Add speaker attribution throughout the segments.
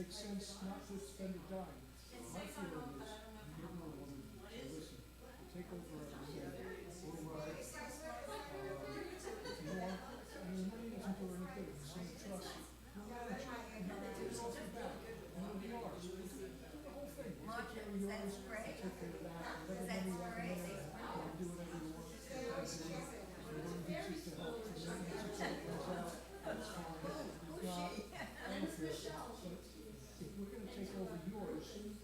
Speaker 1: makes sense not to spend a dime. My feeling is, you give her a woman to listen, take over a override. If you want, I mean, money doesn't do her any good, it's in the trust. You manage it, you manage yourself back, and it'll be ours. The whole thing, we'll take care of yours, we'll take care of that, whatever money you have in there, you do whatever you want. If you want to to help, if you need to take things out, that's fine. If not, I don't care. But if we're gonna take over yours, then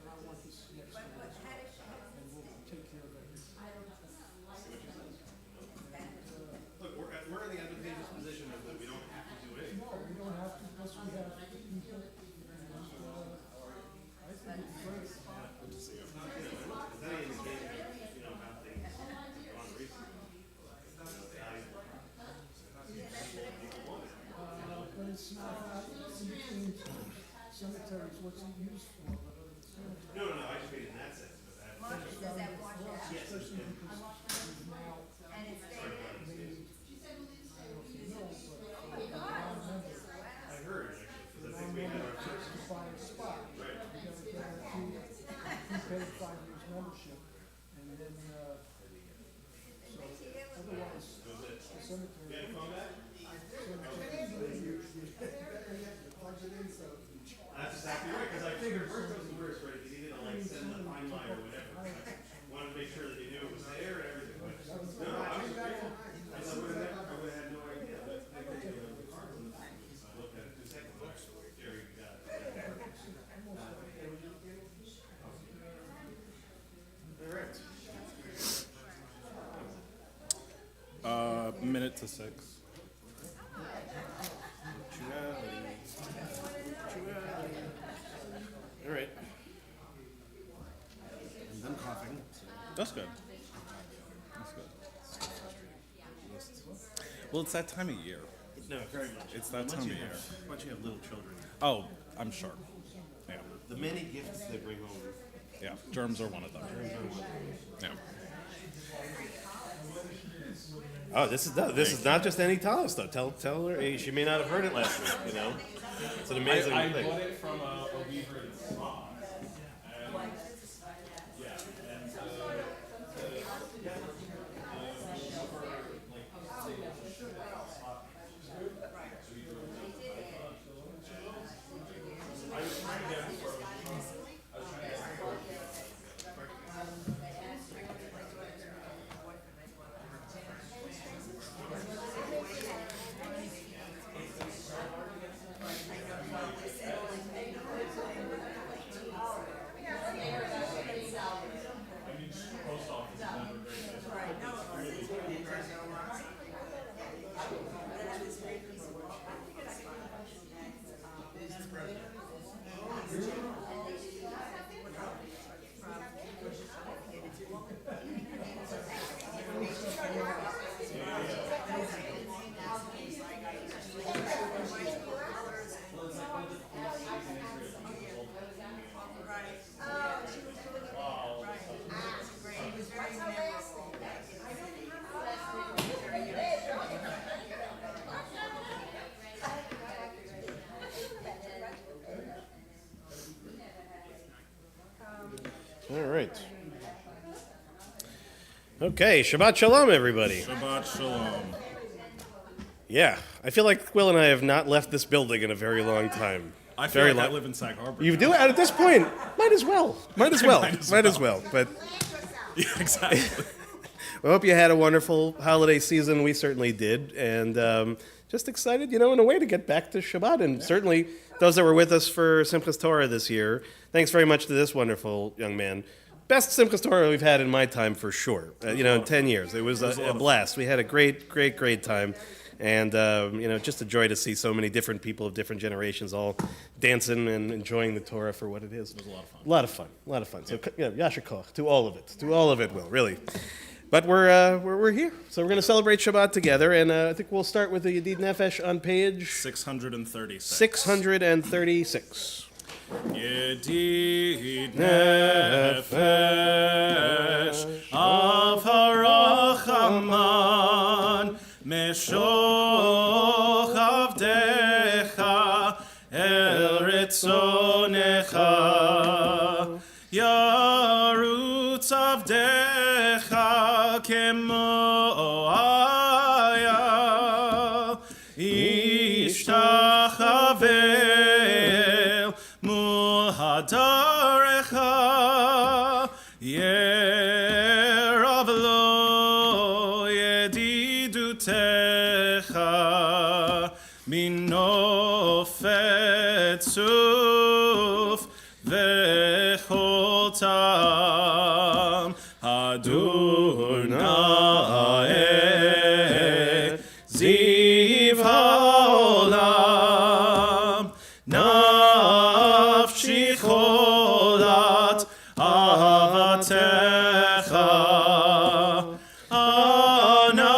Speaker 1: I want this next one. And we'll take care of it.
Speaker 2: Look, we're in the advantageous position of that we don't have to do it.
Speaker 1: No, we don't have to, unless we have people. I think it's great.
Speaker 2: Good to see you. Is that any indication, how things have gone recently?
Speaker 1: But it's not, in between cemeteries, what's it used for?
Speaker 2: No, I just mean in that sense, but that.
Speaker 3: Does that wash out?
Speaker 2: Yes, it's
Speaker 1: Especially
Speaker 2: been.
Speaker 1: because we've now
Speaker 3: And it's dated?
Speaker 1: made, I don't know if you know, but
Speaker 2: I heard, actually, because I think we had our first.
Speaker 1: to buy a spot.
Speaker 2: Right.
Speaker 1: You gotta guarantee, you pay 5 years membership, and then, so, otherwise, the cemetery.
Speaker 2: You had a phone back? That's exactly right, because I figured first it was the worst, right, because he didn't like send the fine line or whatever. I wanted to make sure that he knew it was there and everything, but, no, I was grateful. I would have had no idea, but they gave me the cards and I looked at it 2 seconds later. Jerry got it.
Speaker 4: All right. Minute to 6.
Speaker 2: All right. I'm done coughing.
Speaker 4: That's good. That's good. Well, it's that time of year.
Speaker 2: No, very much.
Speaker 4: It's that time of year.
Speaker 2: Once you have little children,
Speaker 4: Oh, I'm sure. Yeah.
Speaker 2: the many gifts they bring home.
Speaker 4: Yeah. Germs are one of them. Yeah.
Speaker 2: Oh, this is not just any Talis though. Tell her she may not have heard it last week. It's an amazing
Speaker 4: I
Speaker 2: thing.
Speaker 4: bought it from a weaver in Spa. And yeah, and I was trying to get it for
Speaker 2: All right. Okay, Shabbat Shalom, everybody.
Speaker 4: Shabbat Shalom.
Speaker 2: Yeah, I feel like Will and I have not left this building in a very long time.
Speaker 4: I feel
Speaker 2: Very
Speaker 4: like I
Speaker 2: long.
Speaker 4: live in Sag Harbor.
Speaker 2: You
Speaker 4: now.
Speaker 2: do at this point. Might as well. Might as well.
Speaker 4: Might as
Speaker 2: But
Speaker 4: Yeah, exactly.
Speaker 2: I hope you had a wonderful holiday season. We certainly did, and just excited, in a way to get back to Shabbat. And certainly those that were with us for Simchas Torah this year. Thanks very much to this wonderful young man. Best Simchas Torah we've had in my time for sure. In 10 years, it was a blast. We had a great time. And, just a joy to see so many different people of different generations all dancing and enjoying the Torah for what it is. It was
Speaker 4: a lot of fun.
Speaker 2: A lot of fun. So, Yasher Koch, to all of it, Will, really. But we're here. So we're going to celebrate Shabbat together. And I think we'll start with the Yedid Nefesh on page
Speaker 4: 636.
Speaker 2: 636.
Speaker 4: Yedid Nefesh of Harachaman Meshoch Avdecha אל רצונך. ירוץ עבדך כמו אייל, ישתחווה מול הדרך, ירב לו ידידותך, מנופת צוף וכל טעם, אדוני זיו העולם, נפשי חולת אהבתך, אנא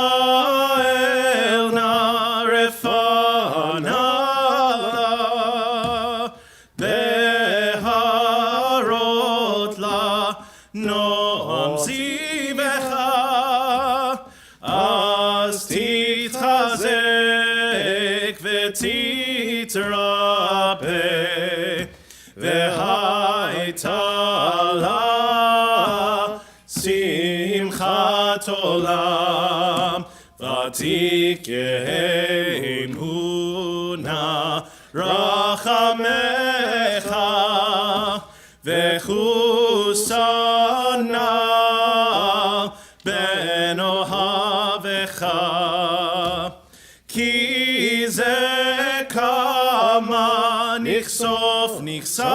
Speaker 4: אל נא רפנה בהרות לה נועם זיווך, אז תתחזק ותתרפא, והייתה לה שמחת עולם, ותקיימו נא רחמך, וחוסנה בן אוהבך, כי זה כמה נחשפתי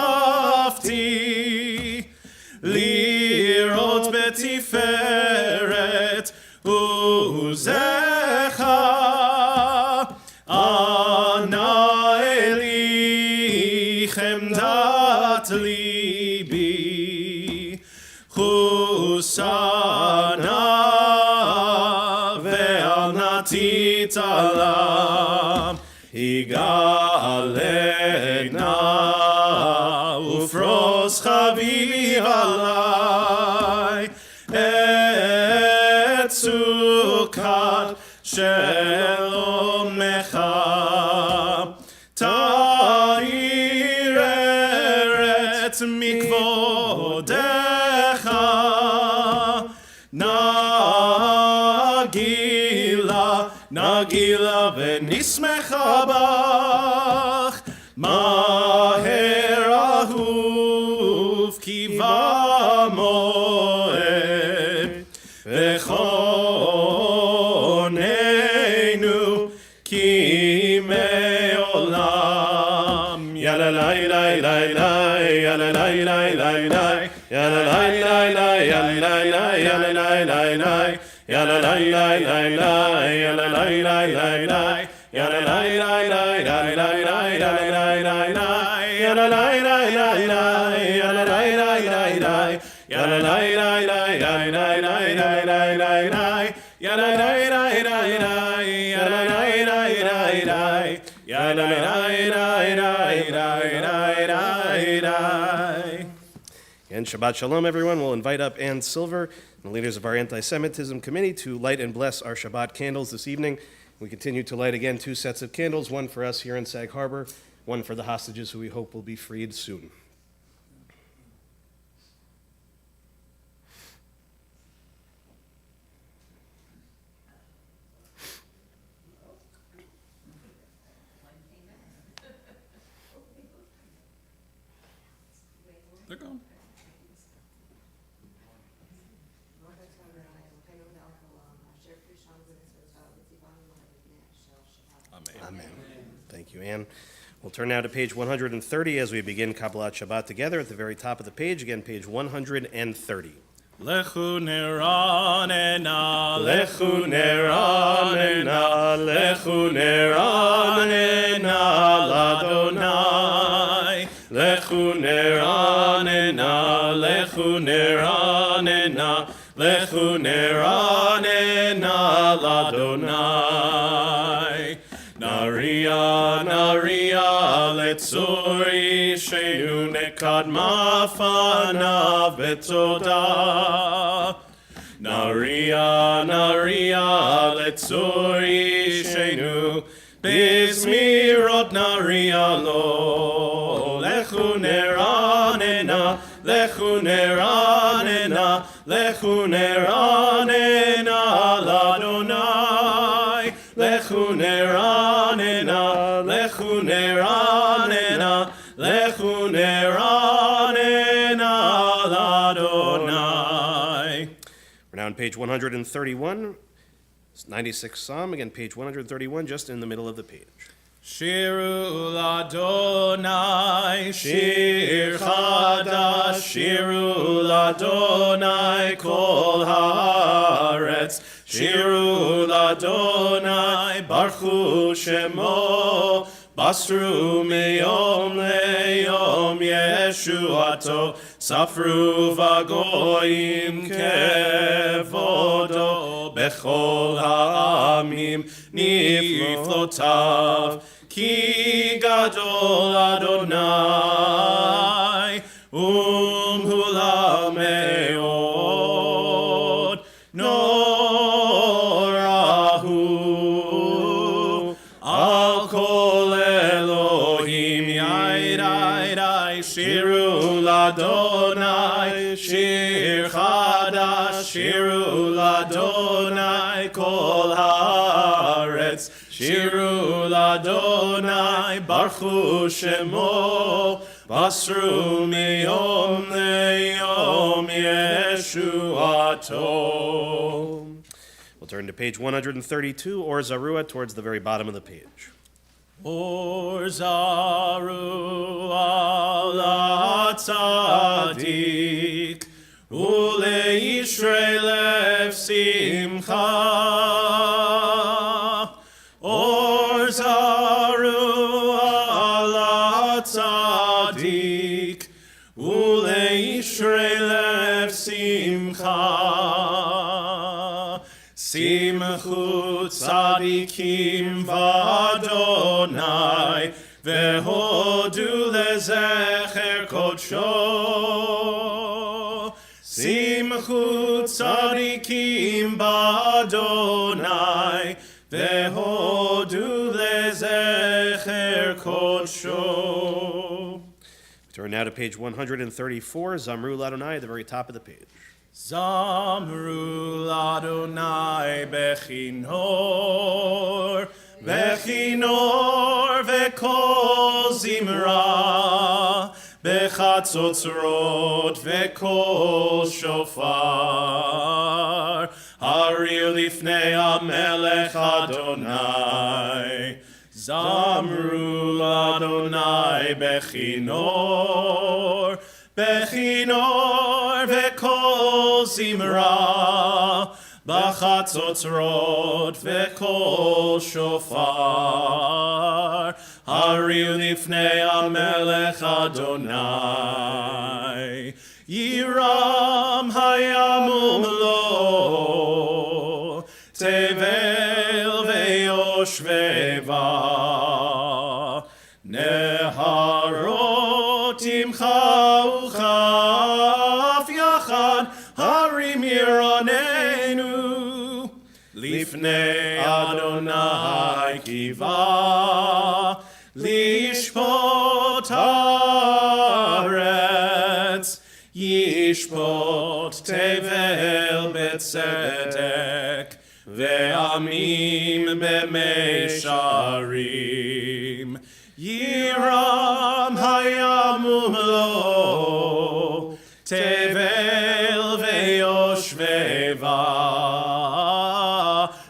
Speaker 4: לראות בתפארת עוזך, אנא אלי חמדת ליבי, חוסנה ואל נא תתעלם, יגאלנה ופרוס חביבי עלי את סוכת שלומך, תאיר ארץ מכבודך, נגילה ונשמחה בך, מהר אהוב כי במועד, וכוננו כי מעולם. יאללה לי לי לי לי, יאללה לי לי לי לי, יאללה לי לי לי, יאללה לי לי לי לי, yalla la la la la, yalla la la la la, yalla la la la la la la, yalla la la la la, yalla la la la la, yalla la la la la la, yalla la la la la, yalla la la la la, yalla la la la la.
Speaker 2: And Shabbat Shalom, everyone. We'll invite up Ann Silver and the leaders of our anti-Semitism committee to light and bless our Shabbat candles this evening. We continue to light again 2 sets of candles, one for us here in Sag Harbor, one for the hostages who we hope will be freed soon.
Speaker 4: They're gone.
Speaker 2: Amen. Thank you, Ann. We'll turn now to page 130 as we begin Kabbalat Shabbat together. At the very top of the page, again, page 130.
Speaker 4: Lechu neranena, lechu neranena, lechu neranena, ladonai. Lechu neranena, lechu neranena, lechu neranena, ladonai. Naria, naria, letzori, shenu nekadma fanav betoda. Naria, naria, letzori, shenu, bizmirot naria lo. lechu neranena, lechu neranena, lechu neranena l'Adonai, lechu neranena, lechu neranena, lechu neranena l'Adonai.
Speaker 2: We're now on page 131, 96 Psalm, again, page 131, just in the middle of the page.
Speaker 4: Shiru l'Adonai, shir chadash, shiru l'Adonai kol haaretz, shiru l'Adonai, baruchu shemo, basru miyom leyom yeshuato, safru v'goyim kevodo, bechol ha'amim niflotav, ki gadol Adonai, umhula meod, norahu, al kol Elohim yaidai, shiru l'Adonai, shir chadash, shiru l'Adonai kol haaretz, shiru l'Adonai, baruchu shemo, basru miyom leyom yeshuato.
Speaker 2: We'll turn to page 132, or Zarua, towards the very bottom of the page.
Speaker 4: Or zaru ala tzadik, uleishrei lev simcha. Or zaru ala tzadik, uleishrei lev simcha. Simchu tzadikim v'Adonai, vehodu lezecher kodsho. Simchu tzadikim v'Adonai, vehodu lezecher kodsho.
Speaker 2: We turn now to page 134, Zamru l'Adonai, at the very top of the page.
Speaker 4: Zamru l'Adonai bechinor, bechinor vekol zimra, bechatzotzrot vekol shofar, haril lifnei hamelech Adonai. Zamru l'Adonai bechinor, bechinor vekol zimra, b'chatzotzrot vekol shofar, haril lifnei hamelech Adonai. Yiram hayamum lo, tevel veyoshveva, neharot imcha uchaf yachad, harim yiranenu, lifnei Adonai kiva, lishpot haaretz, yishpot tevel betzedek, ve'amim b'meisharim. Yiram hayamum lo, tevel ve'yoshveva,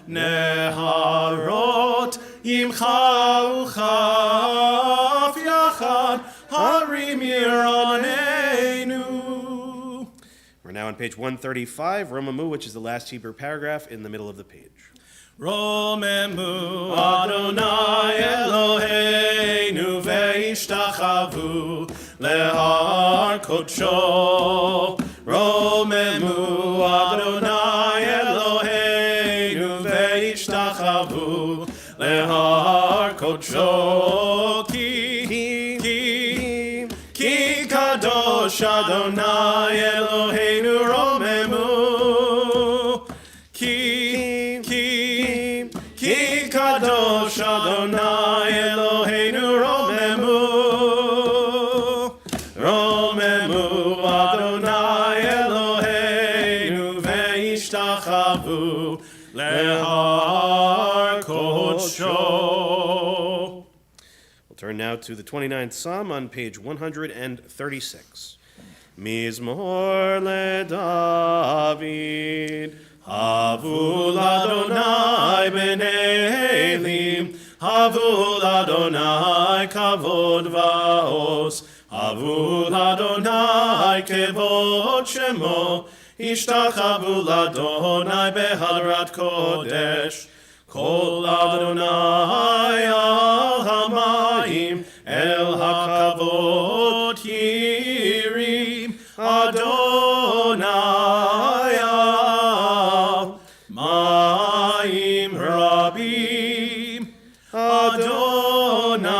Speaker 4: neharot imcha uchaf yachad, harim yiranenu.
Speaker 2: We're now on page 135, Romamu, which is the last Hebrew paragraph in the middle of the page.
Speaker 4: Romemu Adonai Eloheinu ve'ishtachavu lehar kodsho. Romemu Adonai Eloheinu ve'ishtachavu lehar kodsho. Ki kadosh Adonai Eloheinu romemu. Ki kadosh Adonai Eloheinu romemu.
Speaker 2: now to the 29th Psalm on page 136. Mizmor LeDavid, Havu l'Adonai b'nei Elim, Havu l'Adonai kavod va'os, Havu l'Adonai kevod shemo, Ishtachavu l'Adonai beharat kodesh, Kol Adonai al hamayim, El hakavod yirim, Adonai al mayim rabim, Adonai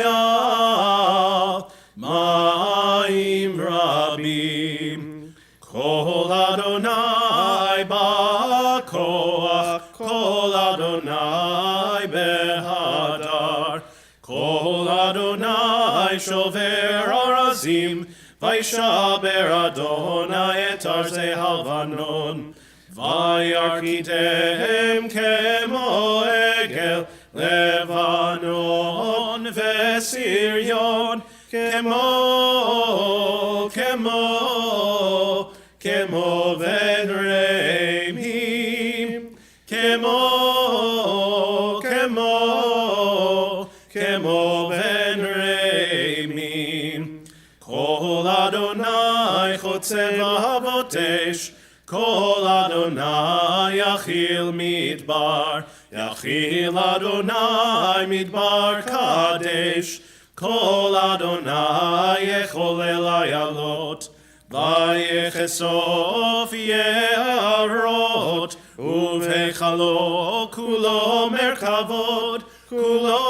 Speaker 2: al mayim rabim, Kol Adonai ba'koach, Kol Adonai behadar, Kol Adonai shover arazim, Vaishaber Adonai et arzei halvanon, Vayarkitem kemo egel, Levanon vesiryon, Kemo venreimim, Kemo venreimim, Kol Adonai chotzev havotesh, Kol Adonai yachil midbar, Yachil Adonai midbar kadesh, Kol Adonai yecholel ayalot, Vayechesof ye'arot, Uvechalo kulo merkavod, Kulo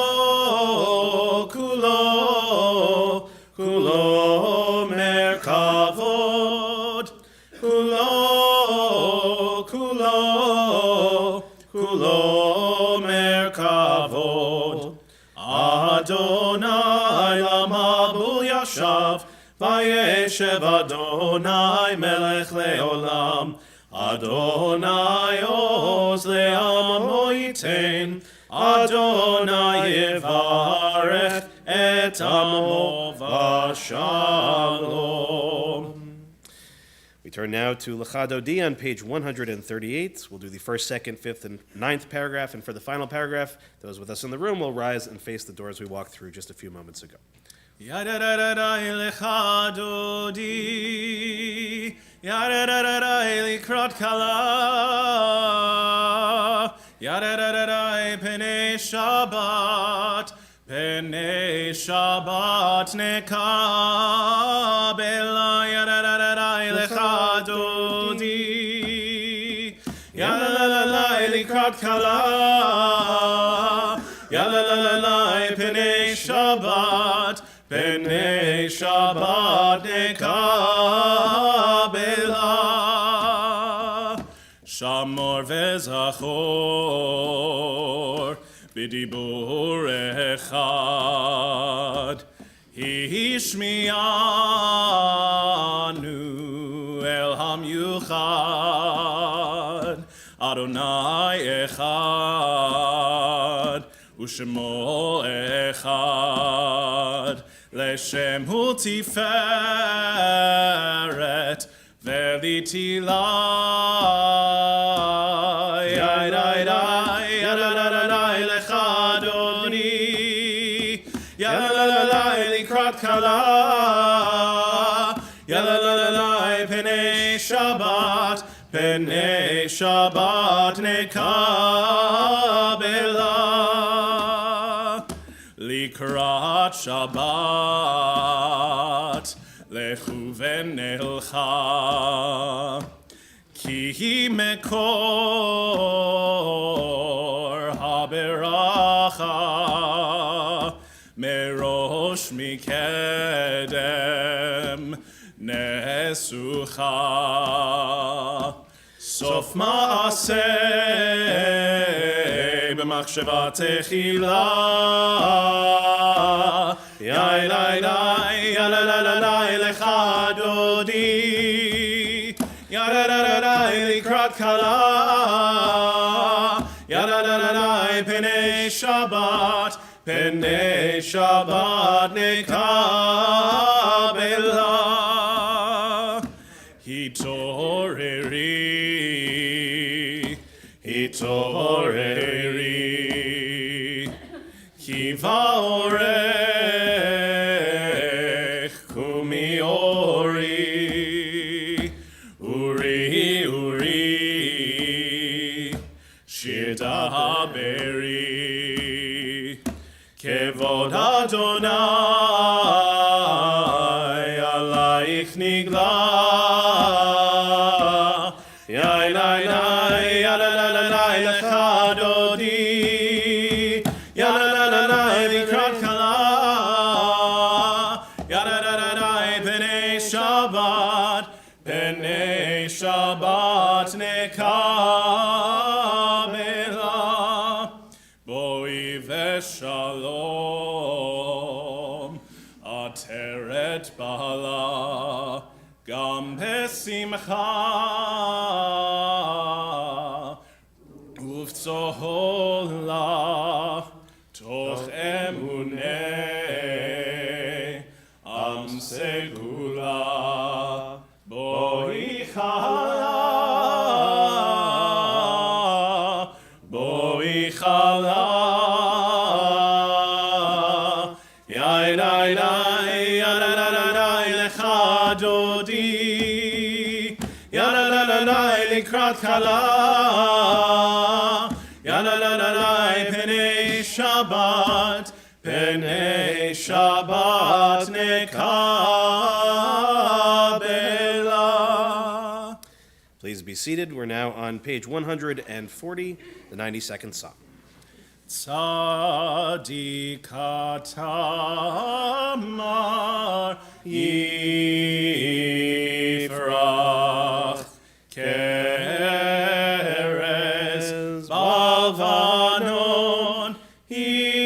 Speaker 2: merkavod, Kulo merkavod. Adonai lamabul yashav, Vayeshev Adonai melech leolam, Adonai oz le'amo yitein, Adonai yevarech et amo v'shalom. We turn now to Lecha Dodi on page 138. We'll do the first, second, fifth, and ninth paragraph. And for the final paragraph, those with us in the room will rise and face the doors we walked through just a few moments ago.
Speaker 4: Yadadadadai Lecha Dodi, Yadadadadai Likrot Kala, Yadadadadai Penei Shabbat, Penei Shabbat Nekabela, Yadadadadai Lecha Dodi, Yadadadadai Likrot Kala, Yadadadadai Penei Shabbat, Penei Shabbat nekabela, Shamor vezachor, B'dibur echad, Hishmianu el hamyuchad, Adonai echad, Ushemo echad, Leshem hu tiferet velitila, Yadadadai lecha Adoni, Yadadadai likrat kala, Yadadadai penei Shabbat, Penei Shabbat nekabela, Likrat Shabbat, Lechu v'nelcha, Ki mekor haberacha, Merosh mikedem nesucha, Sof ma'aseh b'machsheva techila, Yai lecha Dodi, Yadadadadai likrat kala, Yadadadadai penei Shabbat, Pnei Shabbat nekabela. Hitoreri, hitoreri, kivaorech kumiori, uri, uri, shir dahaberi, kevod Adonai, alayich nigla. Pnei Shabbat nekabela. Boi veshalom ateret bala gam besimcha uvtzohola toch emunei am segula. Boi chala, boi chala, yai nai nai, yana na na nai lecha dodi, yana na na nai likrat chala, yana na na nai pnei Shabbat, pnei Shabbat nekabela. Please be seated. We're now on page 140, the 92nd Psalm. Tzadikatamar yifrach keres balvanon iske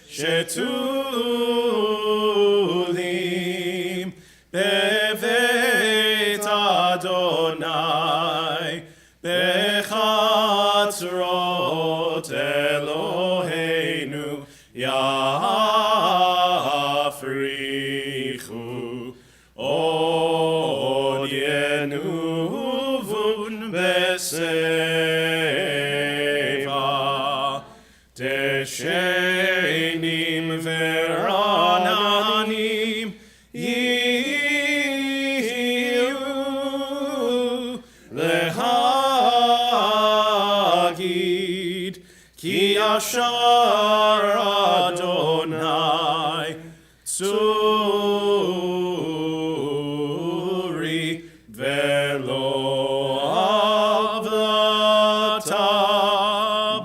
Speaker 4: shetulim bevet Adonai bechatzrot Eloheinu yafrichu od yenuvun beseva deshenim verananim yiyu lehagid ki yashar Adonai tzuri velo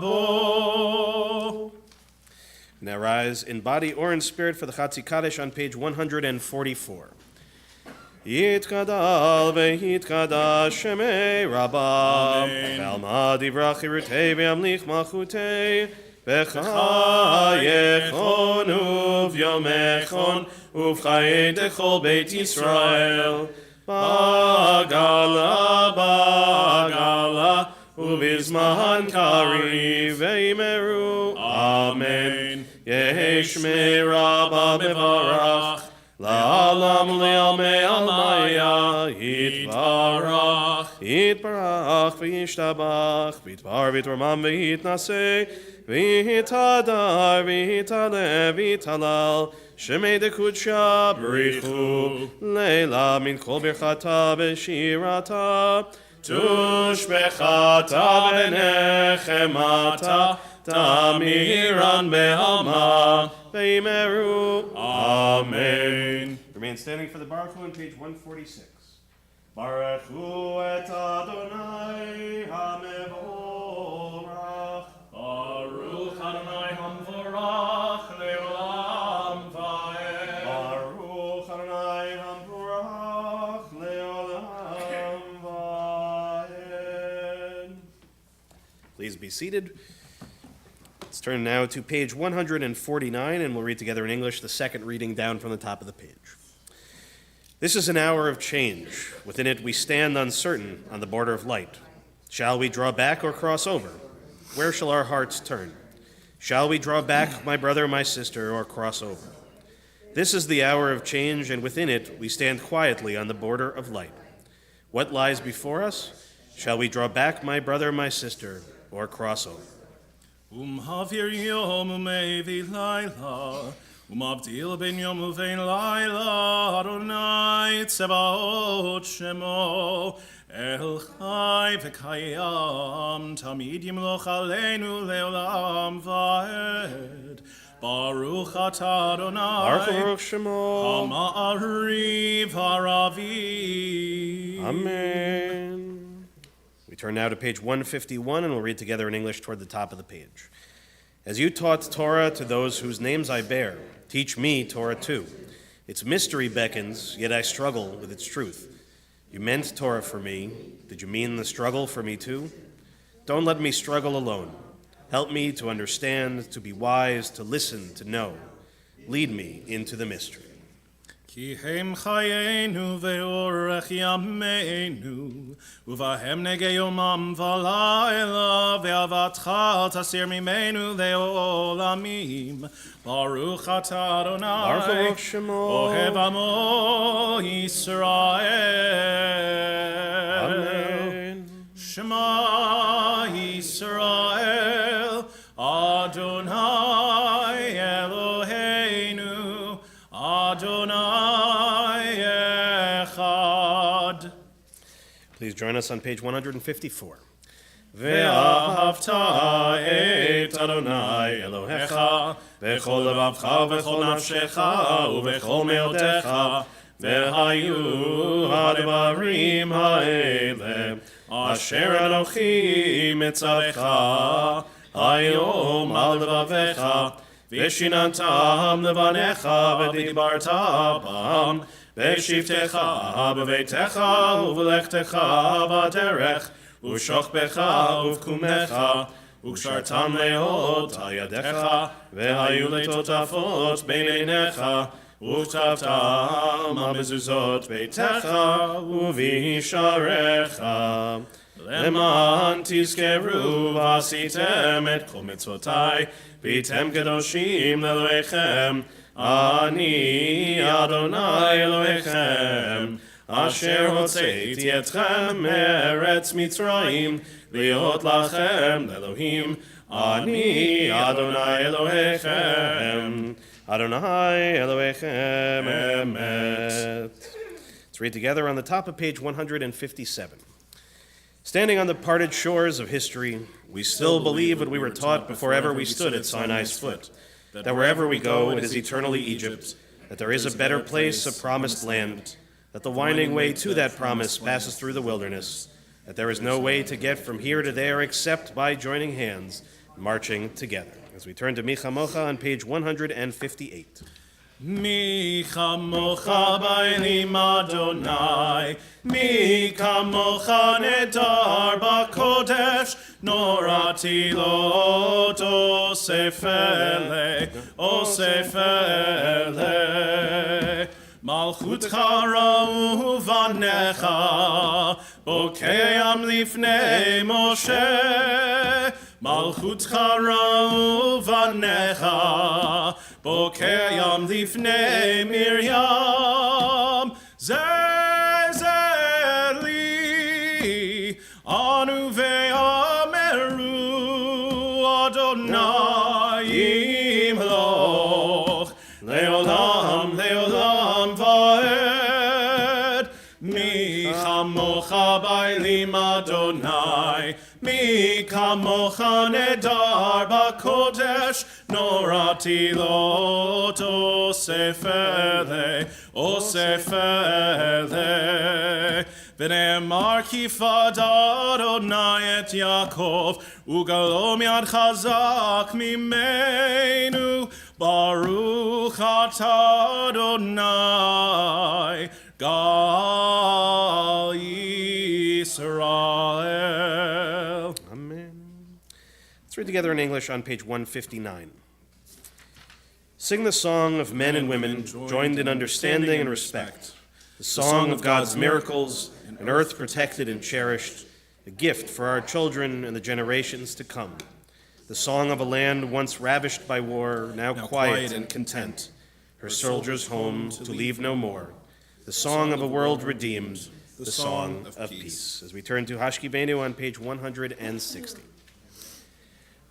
Speaker 4: avlatabo. Now rise in body or in spirit for the Chatzi Kaddish on page 144. Yitkadal vehitkadash shemei rabam ve'alma divrach irutei ve'amlich malchutei v'chayechon uv'yomechon uv'chayei dechol Beit Yisrael bagala bagala uvizman kari ve'imeru amen yesh me rabba bevarach La'alam le'almei almaya yitbarach yitbarach v'yishtabach v'yitbar v'yitramam v'yitnaseh v'yitadar v'yitaleh v'yitalal shemei dekudsha b'richu leila min kol birchata v'shirata tushbechata v'nechemata Tamiran be'alma ve'imeru. Amen. Remain standing for the Baruch Hu on page 146. Baruch Hu et Adonai hamevorach. Baruch Adonai hamvorach le'olam va'ed. Baruch Adonai hamvorach le'olam va'ed. Please be seated. Let's turn now to page 149, and we'll read together in English the second reading down from the top of the page. This is an hour of change. Within it we stand uncertain on the border of light. Shall we draw back or cross over?
Speaker 2: where shall our hearts turn? Shall we draw back, my brother, my sister, or cross over? This is the hour of change, and within it we stand quietly on the border of light. What lies before us? Shall we draw back, my brother, my sister, or cross over?
Speaker 4: Havir yom umevi laila, abdil ben yom uvein laila, Adonai tzebaot shemo, El chai v'kayam, tamid yimloch aleinu leolam va'ed. Baruch atah Adonai,
Speaker 2: Baruch Shemo.
Speaker 4: Ha'ma'ariv ha'ravi.
Speaker 2: Amen. We turn now to page 151, and we'll read together in English toward the top of the page. As you taught Torah to those whose names I bear, teach me Torah too. Its mystery beckons, yet I struggle with its truth. You meant Torah for me. Did you mean the struggle for me too? Don't let me struggle alone. Help me to understand, to be wise, to listen, to know. Lead me into the mystery.
Speaker 4: Ki hem chayenu ve'orech yameinu, uvahem nege yomam v'layla, ve'avatcha tasir mimenu le'olamim. Baruch atah Adonai,
Speaker 2: Baruch Shemo.
Speaker 4: Ohev amo Yisrael.
Speaker 2: Amen.
Speaker 4: Shema Yisrael, Adonai Eloheinu, Adonai Echad.
Speaker 2: Please join us on page 154.
Speaker 4: Ve'ahavta et Adonai Elohecha, v'chol levavcha v'chol nafshecha, u'v'chol me'otecha, ve'hayu ha'devarim ha'ele, asher Anochi mitzavecha, hayom al levavecha, v'shinantam levanecha, v'dibarta bam, v'shivtecha b'veitecha, u'v'lechtecha b'derech, u'shochbecha u'vkumecha, u'kshartam le'ot al yadecha, ve'hayu le'totafot b'neinecha, u'ktavtam ha'mezuzot beitecha, u'visharecha. Leman tizkeru v'asitem et kol mitzvotai, v'tem kedoshim le'elohechem, ani Adonai Elohechem, asher hotzeiti etchem me'eretz Mitzrayim, liot lachem le'elohim, ani Adonai Elohechem,
Speaker 2: Adonai Elohechem Emet. Let's read together on the top of page 157. Standing on the parted shores of history, we still believe what we were taught before ever we stood at Sinai's foot, that wherever we go, it is eternally Egypt, that there is a better place, a promised land, that the winding way to that promise passes through the wilderness, that there is no way to get from here to there except by joining hands, marching together. As we turn to Mi Chamocha on page 158.
Speaker 4: Mi chamocha b'elim Adonai, mi kamocha nedar b'kodesh, norati lot osefele, osefele. Malchutcha ra'u vanecha, bokeam lifnei Moshe. Malchutcha ra'u vanecha, bokeam lifnei Miriam. Zezeli, anu ve'ameru, Adonai imloch, leolam, leolam va'ed. Mi chamocha b'elim Adonai, mi kamocha nedar b'kodesh, norati lot osefele, osefele. V'ne'emar ki fad Adonai et Yaakov, ugalom yad chazak mimenu, baruch atah Adonai, gal Yisrael.
Speaker 2: Amen. Let's read together in English on page 159. Sing the song of men and women joined in understanding and respect, the song of God's miracles, an earth protected and cherished, a gift for our children and the generations to come. The song of a land once ravished by war, now quiet and content. Her soldiers home to leave no more. The song of a world redeemed, the song of peace. As we turn to Hashkivenu on page 160.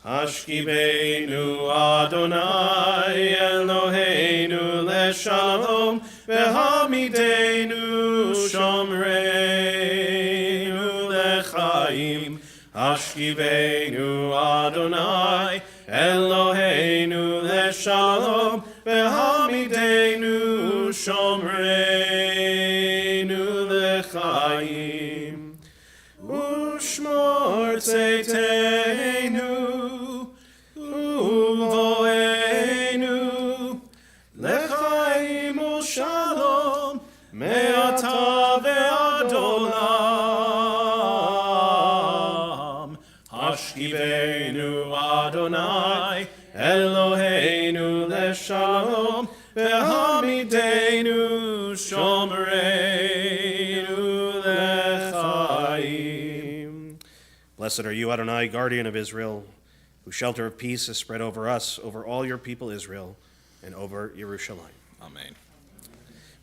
Speaker 4: Hashkivenu Adonai Eloheinu leshalom v'hamidenu shomreinu lechaim. Hashkivenu Adonai Eloheinu leshalom v'hamidenu shomreinu lechaim. Ushmor tzeiteinu uvoenu lechaim u'shalom me'ata ve'ad olam. Hashkivenu Adonai Eloheinu leshalom v'hamidenu shomreinu lechaim.
Speaker 2: Blessed are you, Adonai, guardian of Israel, whose shelter of peace is spread over us, over all your people Israel, and over Yerushalayim.
Speaker 4: Amen.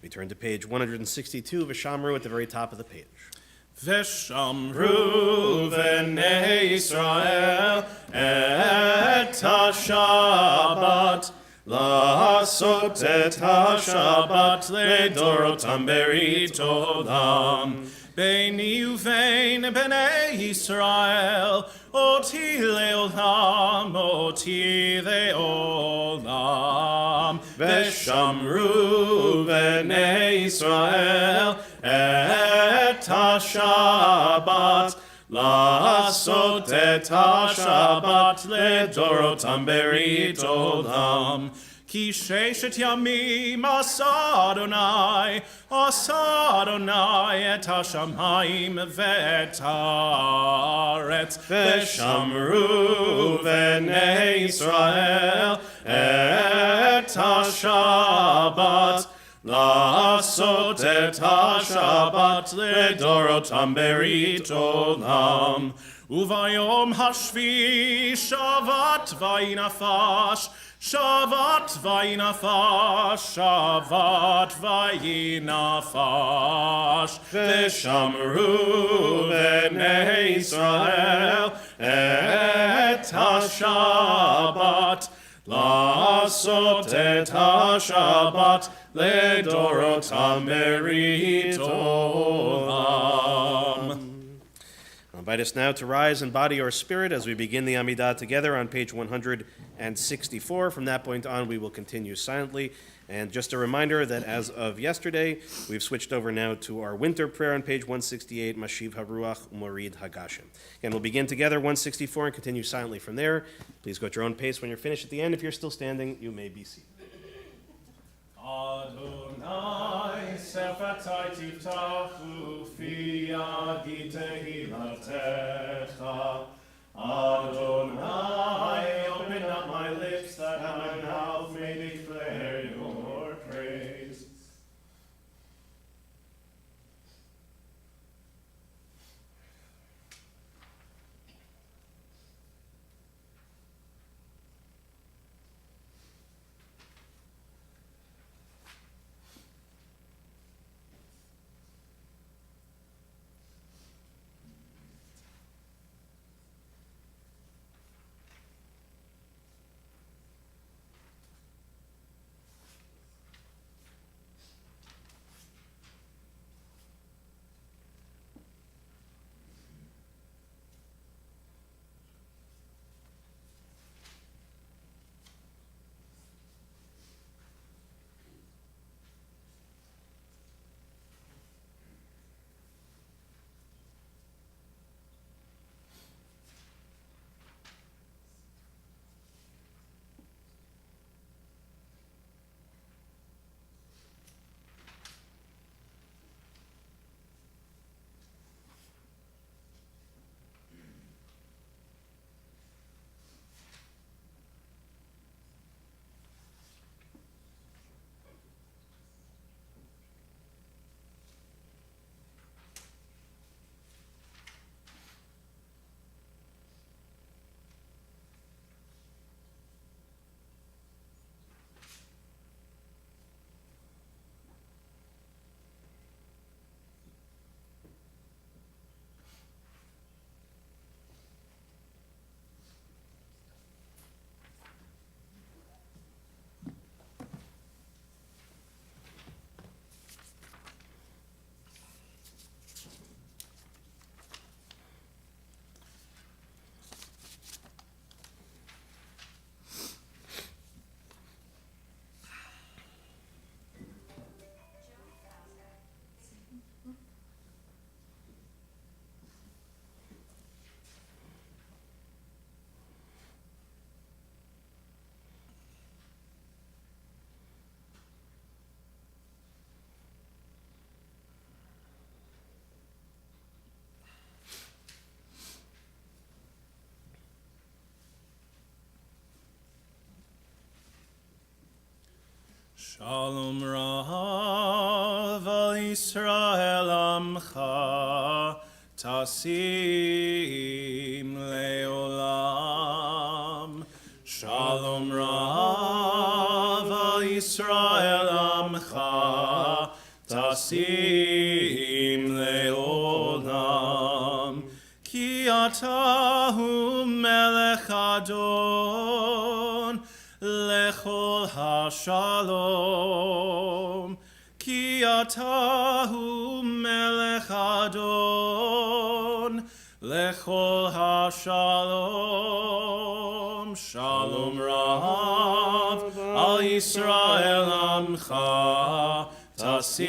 Speaker 2: We turn to page 162, Vishamru, at the very top of the page.
Speaker 4: Veshamru v'nei Yisrael et ha-Shabbat, la'asot et ha-Shabbat le'dorotam berit olam. Beini uvein b'nei Yisrael, oti le'olam, oti le'olam. Veshamru v'nei Yisrael et ha-Shabbat, la'asot et ha-Shabbat le'dorotam berit olam. Ki sheshet yamim asa Adonai et hashamayim ve'et haaretz. Veshamru v'nei Yisrael et ha-Shabbat, la'asot et ha-Shabbat le'dorotam berit olam. Uvayom hashvi shavat vayinafash, shavat vayinafash, shavat vayinafash. Veshamru v'nei Yisrael et ha-Shabbat, la'asot et ha-Shabbat le'dorotam berit olam.
Speaker 2: I invite us now to rise in body or spirit as we begin the Amidah together on page 164. From that point on, we will continue silently. And just a reminder that as of yesterday, we've switched over now to our winter prayer on page 168, Mashiv HaRuach Umorid HaGashim. Again, we'll begin together 164 and continue silently from there. Please go at your own pace when you're finished. At the end, if you're still standing, you may be seated.
Speaker 4: Adonai sefatai tiftachu fi yadi tehilatecha. Adonai, open up my lips that my mouth may declare your praise. Shalom Rav al Israel Amcha Tasim Leolam. Shalom Rav al Israel Amcha Tasim Leolam. Ki atahu melech adon lechol hashalom. Ki atahu melech adon lechol hashalom. Shalom Rav al Yisrael amcha tasim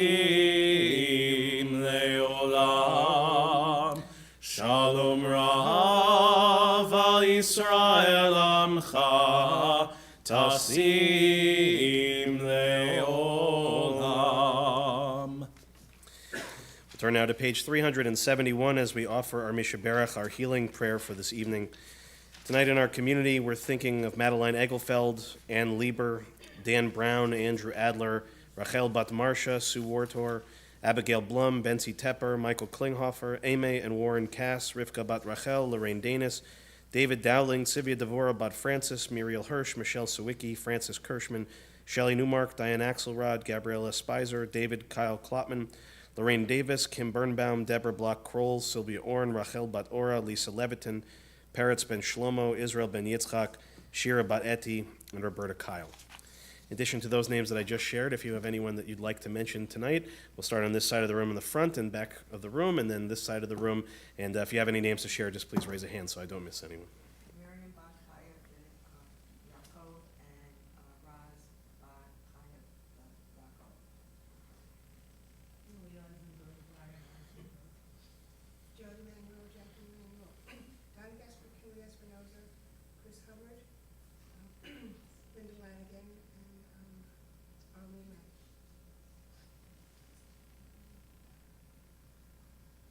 Speaker 4: leolam. Shalom Rav al Yisrael amcha tasim leolam.
Speaker 2: We'll turn now to page 371 as we offer our Mishaberach, our healing prayer for this evening. Tonight in our community, we're thinking of Madeline Egelfeld, Ann Lieber, Dan Brown, Andrew Adler, Rachel Bat Marsha, Sue Wartor, Abigail Blum, Betsy Tepper, Michael Klinghoffer, Ame and Warren Cass, Rivka Bat Rachel, Lorraine Danis, David Dowling, Sivia Devora Bat Francis, Muriel Hirsch, Michelle Sawicki, Francis Kirschman, Shelley Newmark, Diane Axelrod, Gabriella Spicer, David Kyle Klotman, Lorraine Davis, Kim Birnbaum, Deborah Block-Kroll, Sylvia Orn, Rachel Bat Ora, Lisa Levitin, Peretz Ben Shlomo, Israel Ben Yitzchak, Shira Bat Eti, and Roberta Kyle. In addition to those names that I just shared, if you have anyone that you'd like to mention tonight, we'll start on this side of the room in the front and back of the room, and then this side of the room. And if you have any names to share, just please raise a hand so I don't miss anyone.
Speaker 3: Miriam Bat Chaya Yaakov and Raz Bat Chaya Yaakov.
Speaker 5: Jody Manuel, Jackie Manuel, Don Gasper, Kimberly Espinoza, Chris Hubbard, Linda Lanigan, and Arlene May.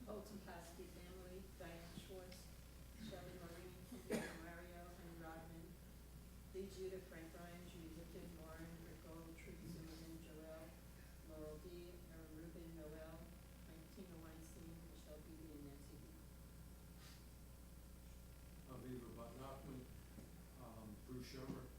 Speaker 6: Bolton Cassidy family, Diane Schwartz, Shelley Marie, Mario, and Rodman, Lee Judah, Frank Ryan, Judy Kim, Lauren, Rico, Trudy Zimmerman, Joel, Laurel D., Aaron Rubin, Noel, Tina Weinstein, Michelle Beebe, and Nancy B.
Speaker 1: Aviva Bat Nachman, Bruce Schomer.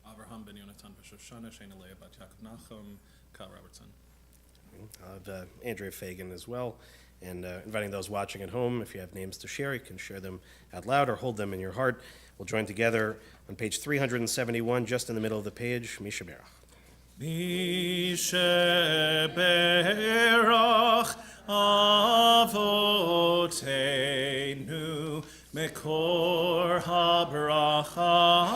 Speaker 4: Avraham ben Yonatan Shoshana, Shana Leah Bat Yaakov Nachum, Kyle Robertson.
Speaker 2: Andrea Fagan as well. And inviting those watching at home, if you have names to share, you can share them out loud or hold them in your heart. We'll join together on page 371, just in the middle of the page, Mishaberach.
Speaker 4: Mishaberach Avotenu Mekor HaBracha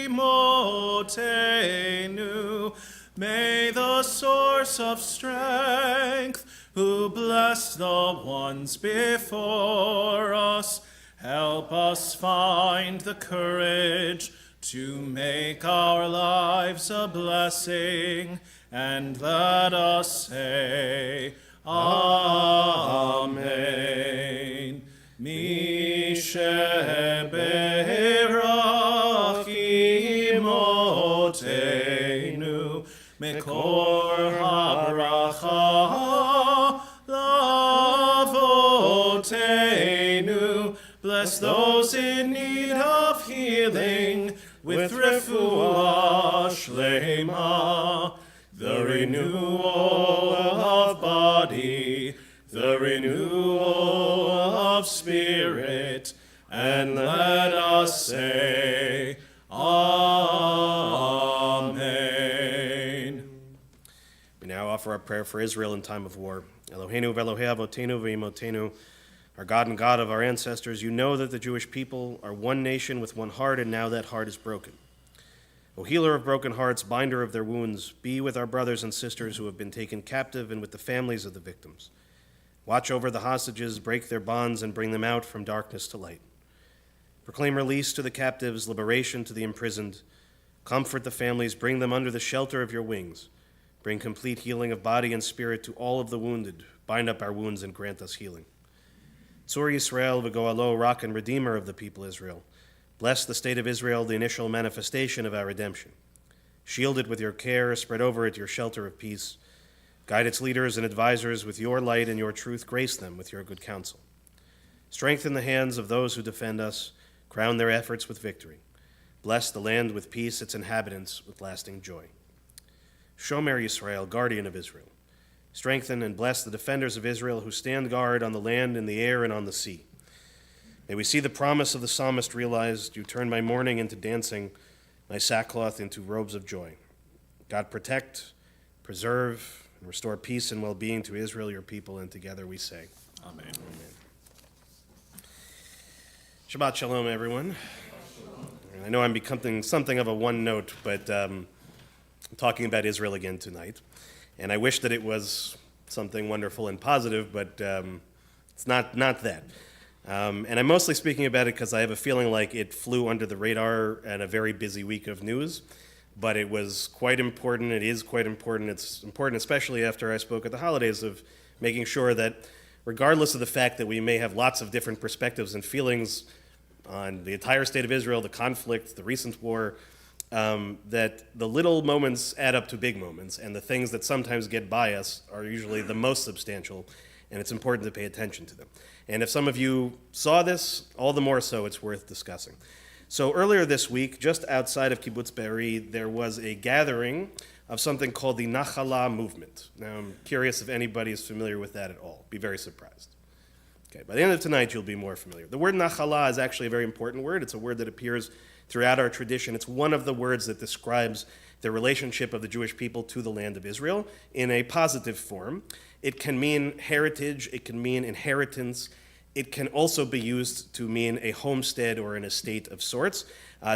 Speaker 4: Leimotenu. May the source of strength, who bless the ones before us, help us find the courage to make our lives a blessing, and let us say, Amen. Mishaberach imotenu Mekor HaBracha Lavotenu. Bless those in need of healing with refuah shlema, the renewal of body, the renewal of spirit, and let us say, Amen.
Speaker 2: We now offer our prayer for Israel in time of war. Eloheinu v'Elohei avotenu v'imotenu. Our God and God of our ancestors, you know that the Jewish people are one nation with one heart, and now that heart is broken. O healer of broken hearts, binder of their wounds, be with our brothers and sisters who have been taken captive and with the families of the victims. Watch over the hostages, break their bonds, and bring them out from darkness to light. Proclaim release to the captives, liberation to the imprisoned. Comfort the families, bring them under the shelter of your wings. Bring complete healing of body and spirit to all of the wounded. Bind up our wounds and grant us healing. Tzur Yisrael v'goalo, rock and redeemer of the people Israel. Bless the state of Israel, the initial manifestation of our redemption. Shield it with your care, spread over it your shelter of peace. Guide its leaders and advisors with your light and your truth. Grace them with your good counsel. Strengthen the hands of those who defend us. Crown their efforts with victory. Bless the land with peace, its inhabitants with lasting joy. Shomer Yisrael, guardian of Israel. Strengthen and bless the defenders of Israel who stand guard on the land, in the air, and on the sea. May we see the promise of the psalmist realized. You turn my mourning into dancing, my sackcloth into robes of joy. God, protect, preserve, and restore peace and well-being to Israel, your people, and together we say,
Speaker 4: Amen.
Speaker 2: Shabbat Shalom, everyone. I know I'm becoming something of a one note, but I'm talking about Israel again tonight. And I wish that it was something wonderful and positive, but it's not that. And I'm mostly speaking about it because I have a feeling like it flew under the radar at a very busy week of news. But it was quite important. It is quite important. It's important, especially after I spoke at the holidays, of making sure that regardless of the fact that we may have lots of different perspectives and feelings on the entire state of Israel, the conflict, the recent war, that the little moments add up to big moments, and the things that sometimes get by us are usually the most substantial, and it's important to pay attention to them. And if some of you saw this, all the more so it's worth discussing. So earlier this week, just outside of Kibbutz Be'eri, there was a gathering of something called the Nachala movement. Now, I'm curious if anybody is familiar with that at all. Be very surprised. Okay, by the end of tonight, you'll be more familiar. The word Nachala is actually a very important word. It's a word that appears throughout our tradition. It's one of the words that describes the relationship of the Jewish people to the land of Israel in a positive form. It can mean heritage, it can mean inheritance, it can also be used to mean a homestead or an estate of sorts.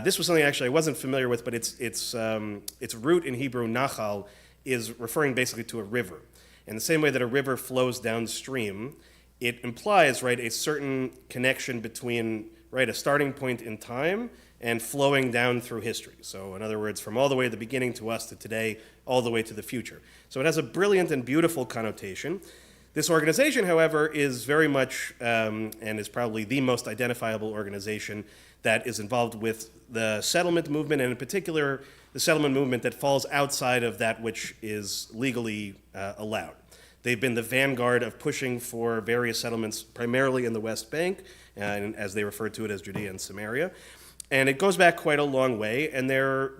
Speaker 2: This was something actually I wasn't familiar with, but its root in Hebrew, nachal, is referring basically to a river. In the same way that a river flows downstream, it implies, right, a certain connection between, right, a starting point in time and flowing down through history. So in other words, from all the way at the beginning to us to today, all the way to the future. So it has a brilliant and beautiful connotation. This organization, however, is very much, and is probably the most identifiable organization that is involved with the settlement movement, and in particular, the settlement movement that falls outside of that which is legally allowed. They've been the vanguard of pushing for various settlements, primarily in the West Bank, and as they refer to it as Judea and Samaria. And it goes back quite a long way, and their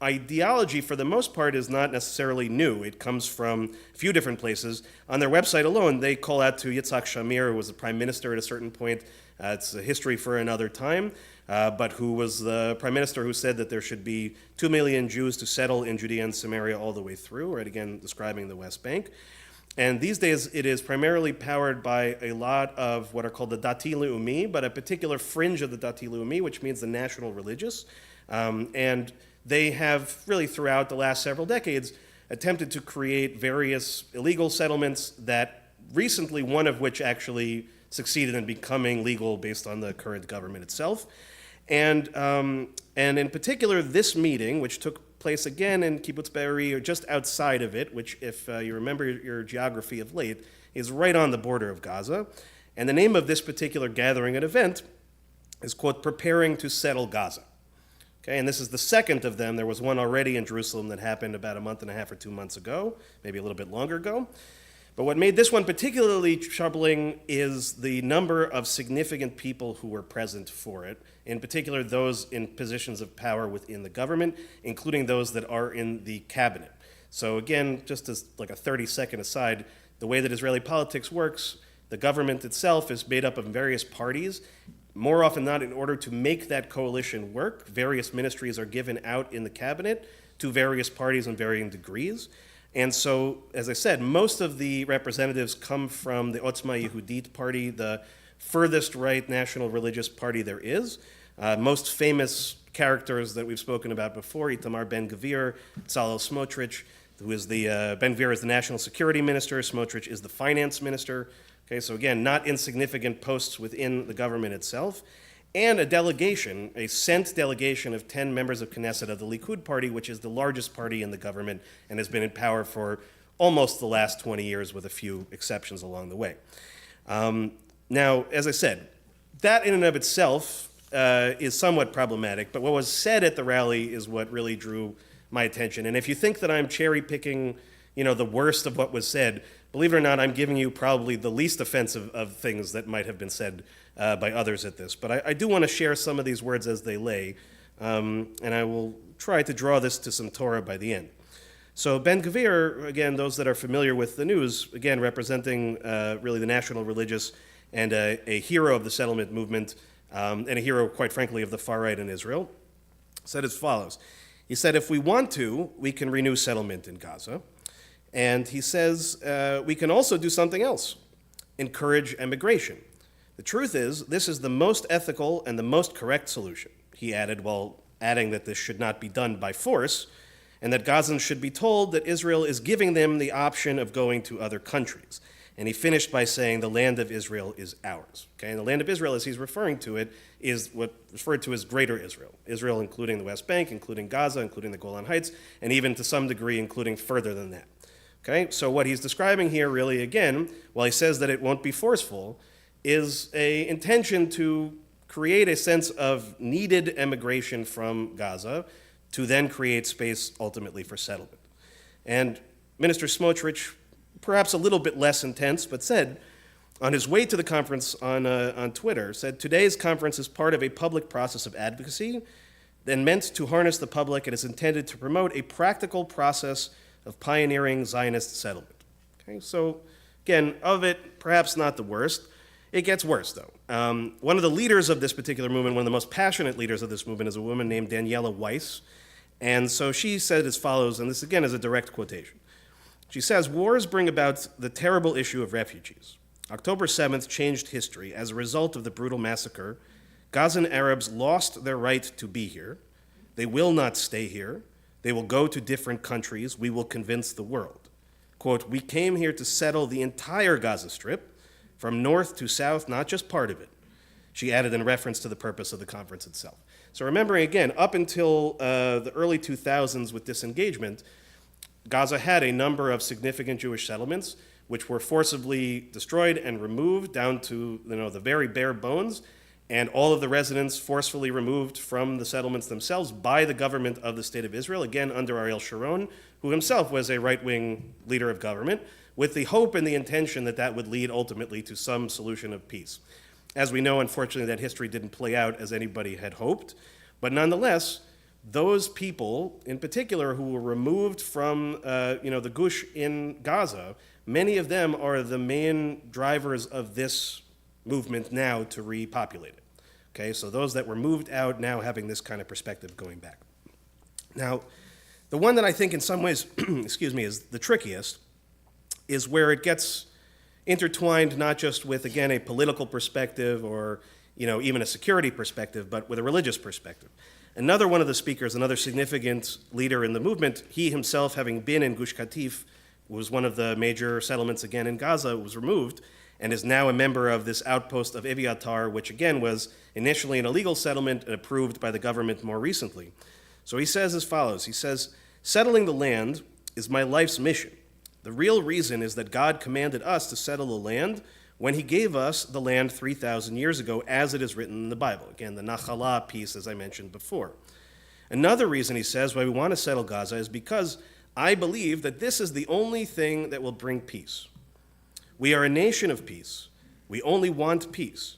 Speaker 2: ideology, for the most part, is not necessarily new. It comes from a few different places. On their website alone, they call out to Yitzhak Shamir, who was the prime minister at a certain point. It's a history for another time, but who was the prime minister who said that there should be 2 million Jews to settle in Judea and Samaria all the way through, right, again, describing the West Bank. And these days, it is primarily powered by a lot of what are called the Dati Leumi, but a particular fringe of the Dati Leumi, which means the national religious. And they have really, throughout the last several decades, attempted to create various illegal settlements that recently, one of which actually succeeded in becoming legal based on the current government itself. And in particular, this meeting, which took place again in Kibbutz Be'eri, or just outside of it, which, if you remember your geography of late, is right on the border of Gaza. And the name of this particular gathering and event is, quote, Preparing to Settle Gaza. Okay, and this is the second of them. There was one already in Jerusalem that happened about a month and a half or 2 months ago, maybe a little bit longer ago. But what made this one particularly troubling is the number of significant people who were present for it, in particular those in positions of power within the government, including those that are in the cabinet. So again, just as like a 30-second aside, the way that Israeli politics works, the government itself is made up of various parties. More often than not, in order to make that coalition work, various ministries are given out in the cabinet to various parties in varying degrees. And so, as I said, most of the representatives come from the Otzma Yehudit party, the furthest right national religious party there is. Most famous characters that we've spoken about before, Itamar Ben-Gvir, Tzalel Smotrich, who is the, Ben-Gvir is the national security minister, Smotrich is the finance minister. Okay, so again, not insignificant posts within the government itself. and a delegation, a sent delegation of 10 members of Knesset of the Likud party, which is the largest party in the government and has been in power for almost the last 20 years with a few exceptions along the way. Now, as I said, that in and of itself is somewhat problematic, but what was said at the rally is what really drew my attention. And if you think that I'm cherry picking, the worst of what was said, believe it or not, I'm giving you probably the least offensive of things that might have been said by others at this. But I do want to share some of these words as they lay, and I will try to draw this to some Torah by the end. So Ben Gvir, again, those that are familiar with the news, again, representing really the national religious and a hero of the settlement movement, and a hero, quite frankly, of the far right in Israel, said as follows. He said, if we want to, we can renew settlement in Gaza. And he says, we can also do something else, encourage emigration. The truth is, this is the most ethical and the most correct solution, he added, while adding that this should not be done by force, and that Gazans should be told that Israel is giving them the option of going to other countries. And he finished by saying the land of Israel is ours. Okay, and the land of Israel, as he's referring to it, is what referred to as Greater Israel. Israel including the West Bank, including Gaza, including the Golan Heights, and even to some degree including further than that. Okay, so what he's describing here really, again, while he says that it won't be forceful, is an intention to create a sense of needed emigration from Gaza to then create space ultimately for settlement. And Minister Smotrich, perhaps a little bit less intense, but said on his way to the conference on Twitter, said, today's conference is part of a public process of advocacy and meant to harness the public. It is intended to promote a practical process of pioneering Zionist settlement. Okay, so again, of it, perhaps not the worst. It gets worse, though. One of the leaders of this particular movement, one of the most passionate leaders of this movement, is a woman named Daniela Weiss. And so she said as follows, and this again is a direct quotation. She says, wars bring about the terrible issue of refugees. October 7th changed history. As a result of the brutal massacre, Gazan Arabs lost their right to be here. They will not stay here. They will go to different countries. We will convince the world. Quote, we came here to settle the entire Gaza Strip, from north to south, not just part of it. She added in reference to the purpose of the conference itself. So remembering again, up until the early 2000s with disengagement, Gaza had a number of significant Jewish settlements which were forcibly destroyed and removed down to the very bare bones, and all of the residents forcefully removed from the settlements themselves by the government of the State of Israel, again under Ariel Sharon, who himself was a right-wing leader of government, with the hope and the intention that that would lead ultimately to some solution of peace. As we know, unfortunately, that history didn't play out as anybody had hoped, but nonetheless, those people, in particular, who were removed from the Gush in Gaza, many of them are the main drivers of this movement now to repopulate it. Okay, so those that were moved out now having this kind of perspective going back. Now, the one that I think in some ways, is the trickiest is where it gets intertwined not just with, again, a political perspective or even a security perspective, but with a religious perspective. Another one of the speakers, another significant leader in the movement, he himself having been in Gush Katif, was one of the major settlements again in Gaza, was removed, and is now a member of this outpost of Eviatar, which again was initially an illegal settlement and approved by the government more recently. So he says as follows, he says, settling the land is my life's mission. The real reason is that God commanded us to settle the land when he gave us the land 3,000 years ago, as it is written in the Bible. Again, the Nachalah piece, as I mentioned before. Another reason, he says, why we want to settle Gaza is because I believe that this is the only thing that will bring peace. We are a nation of peace. We only want peace.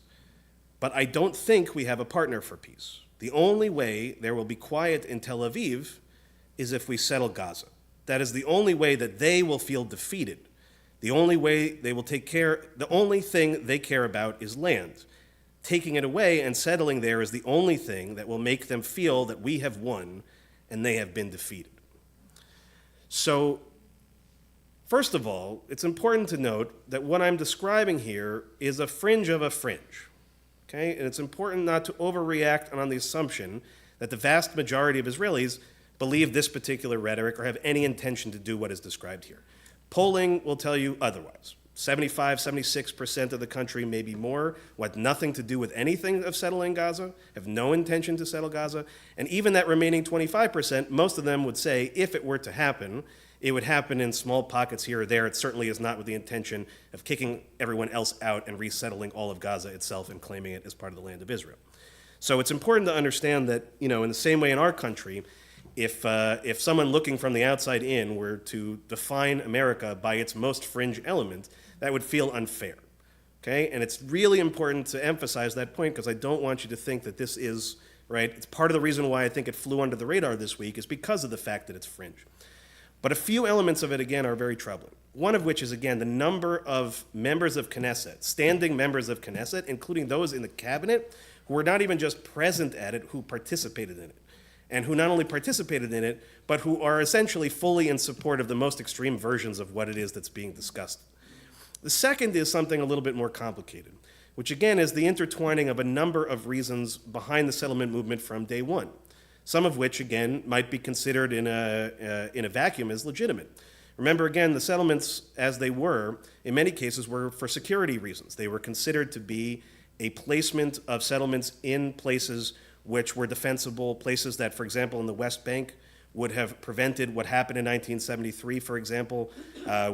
Speaker 2: But I don't think we have a partner for peace. The only way there will be quiet in Tel Aviv is if we settle Gaza. That is the only way that they will feel defeated. The only way they will the only thing they care about is land. Taking it away and settling there is the only thing that will make them feel that we have won and they have been defeated. So, first of all, it's important to note that what I'm describing here is a fringe of a fringe. Okay? And it's important not to overreact on the assumption that the vast majority of Israelis believe this particular rhetoric or have any intention to do what is described here. Polling will tell you otherwise. 75, 76% of the country, maybe more, want nothing to do with anything of settling Gaza, have no intention to settle Gaza. And even that remaining 25%, most of them would say if it were to happen, it would happen in small pockets here or there. It certainly is not with the intention of kicking everyone else out and resettling all of Gaza itself and claiming it as part of the land of Israel. So it's important to understand that, in the same way in our country, if someone looking from the outside in were to define America by its most fringe element, that would feel unfair. Okay? And it's really important to emphasize that point because I don't want you to think that this is, right? It's part of the reason why I think it flew under the radar this week is because of the fact that it's fringe. But a few elements of it, again, are very troubling. One of which is, again, the number of members of Knesset, standing members of Knesset, including those in the cabinet, who were not even just present at it, who participated in it. And who not only participated in it, but who are essentially fully in support of the most extreme versions of what it is that's being discussed. The second is something a little bit more complicated, which again is the intertwining of a number of reasons behind the settlement movement from day one. Some of which, again, might be considered in a vacuum as legitimate. Remember, again, the settlements, as they were, in many cases, were for security reasons. They were considered to be a placement of settlements in places which were defensible, places that, for example, in the West Bank, would have prevented what happened in 1973, for example,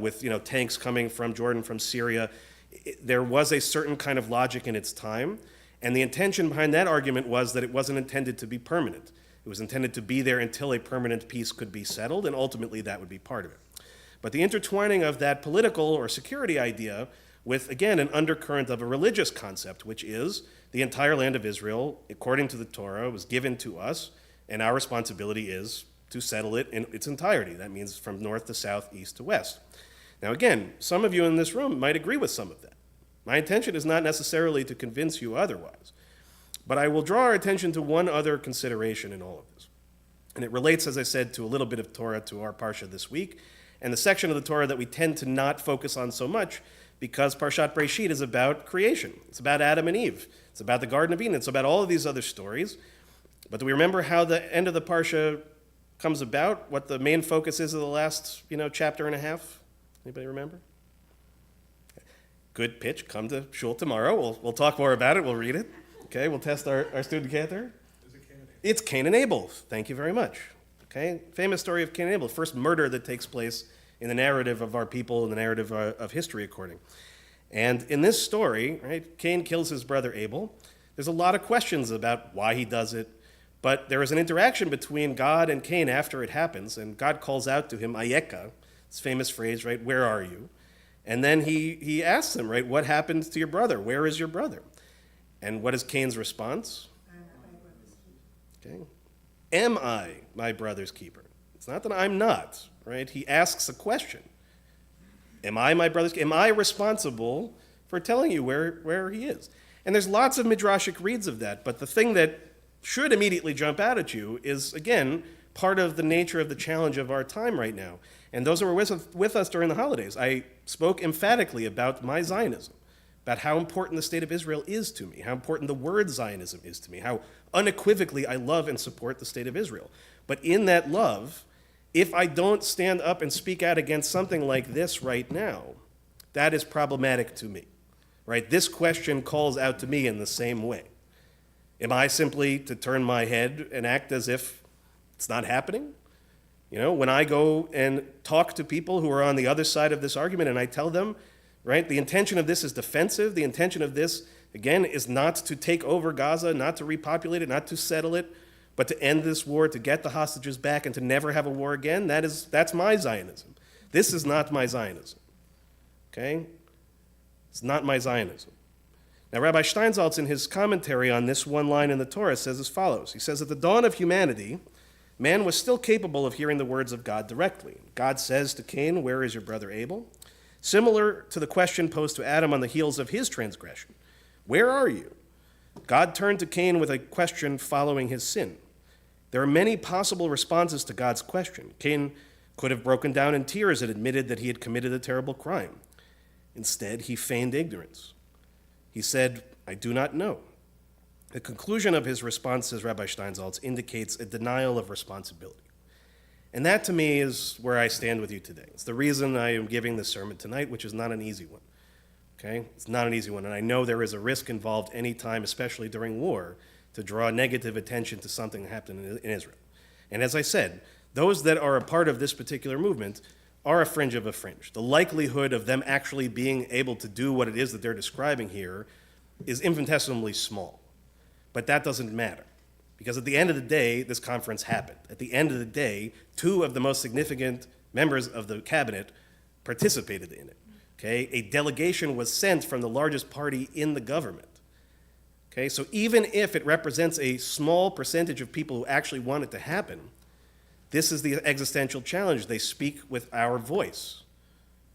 Speaker 2: with tanks coming from Jordan, from Syria. There was a certain kind of logic in its time, and the intention behind that argument was that it wasn't intended to be permanent. It was intended to be there until a permanent peace could be settled, and ultimately that would be part of it. But the intertwining of that political or security idea with, again, an undercurrent of a religious concept, which is the entire land of Israel, according to the Torah, was given to us, and our responsibility is to settle it in its entirety. That means from north to south, east to west. Now, again, some of you in this room might agree with some of that. My intention is not necessarily to convince you otherwise. But I will draw our attention to one other consideration in all of this. And it relates, as I said, to a little bit of Torah, to our Parsha this week, and the section of the Torah that we tend to not focus on so much because Parshat Breshit is about creation. It's about Adam and Eve. It's about the Garden of Eden. It's about all of these other stories. But do we remember how the end of the Parsha comes about? What the main focus is of the last, chapter and a half? Anybody remember? Good pitch. Come to shul tomorrow. We'll talk more about it. We'll read it. Okay, we'll test our student cantor. It's Cain and Abel. Thank you very much. Okay, famous story of Cain and Abel, the first murder that takes place in the narrative of our people, in the narrative of history, according. And in this story, right, Cain kills his brother Abel. There's a lot of questions about why he does it, but there is an interaction between God and Cain after it happens, and God calls out to him, Ayeka, this famous phrase, right, where are you? And then he asks him, right, what happened to your brother? Where is your brother? And what is Cain's response? Okay. Am I my brother's keeper? It's not that I'm not, right? He asks a question. Am I my brother's keeper? Am I responsible for telling you where he is? And there's lots of midrashic reads of that, but the thing that should immediately jump out at you is, again, part of the nature of the challenge of our time right now. And those who were with us during the holidays, I spoke emphatically about my Zionism, about how important the state of Israel is to me, how important the word Zionism is to me, how unequivocally I love and support the state of Israel. But in that love, if I don't stand up and speak out against something like this right now, that is problematic to me, right? This question calls out to me in the same way. Am I simply to turn my head and act as if it's not happening? When I go and talk to people who are on the other side of this argument and I tell them, right, the intention of this is defensive, the intention of this, again, is not to take over Gaza, not to repopulate it, not to settle it, but to end this war, to get the hostages back and to never have a war again, that's my Zionism. This is not my Zionism. Okay? It's not my Zionism. Now, Rabbi Steinsaltz, in his commentary on this one line in the Torah, says as follows. He says, at the dawn of humanity, man was still capable of hearing the words of God directly. God says to Cain, where is your brother Abel? Similar to the question posed to Adam on the heels of his transgression. Where are you? God turned to Cain with a question following his sin. There are many possible responses to God's question. Cain could have broken down in tears and admitted that he had committed a terrible crime. Instead, he feigned ignorance. He said, I do not know. The conclusion of his response, says Rabbi Steinsaltz, indicates a denial of responsibility. And that to me is where I stand with you today. It's the reason I am giving this sermon tonight, which is not an easy one. Okay? It's not an easy one. And I know there is a risk involved any time, especially during war, to draw negative attention to something that happened in Israel. And as I said, those that are a part of this particular movement are a fringe of a fringe. The likelihood of them actually being able to do what it is that they're describing here is infinitesimally small. But that doesn't matter. Because at the end of the day, this conference happened. At the end of the day, two of the most significant members of the cabinet participated in it. Okay? A delegation was sent from the largest party in the government. Okay? So even if it represents a small percentage of people who actually want it to happen, this is the existential challenge. They speak with our voice.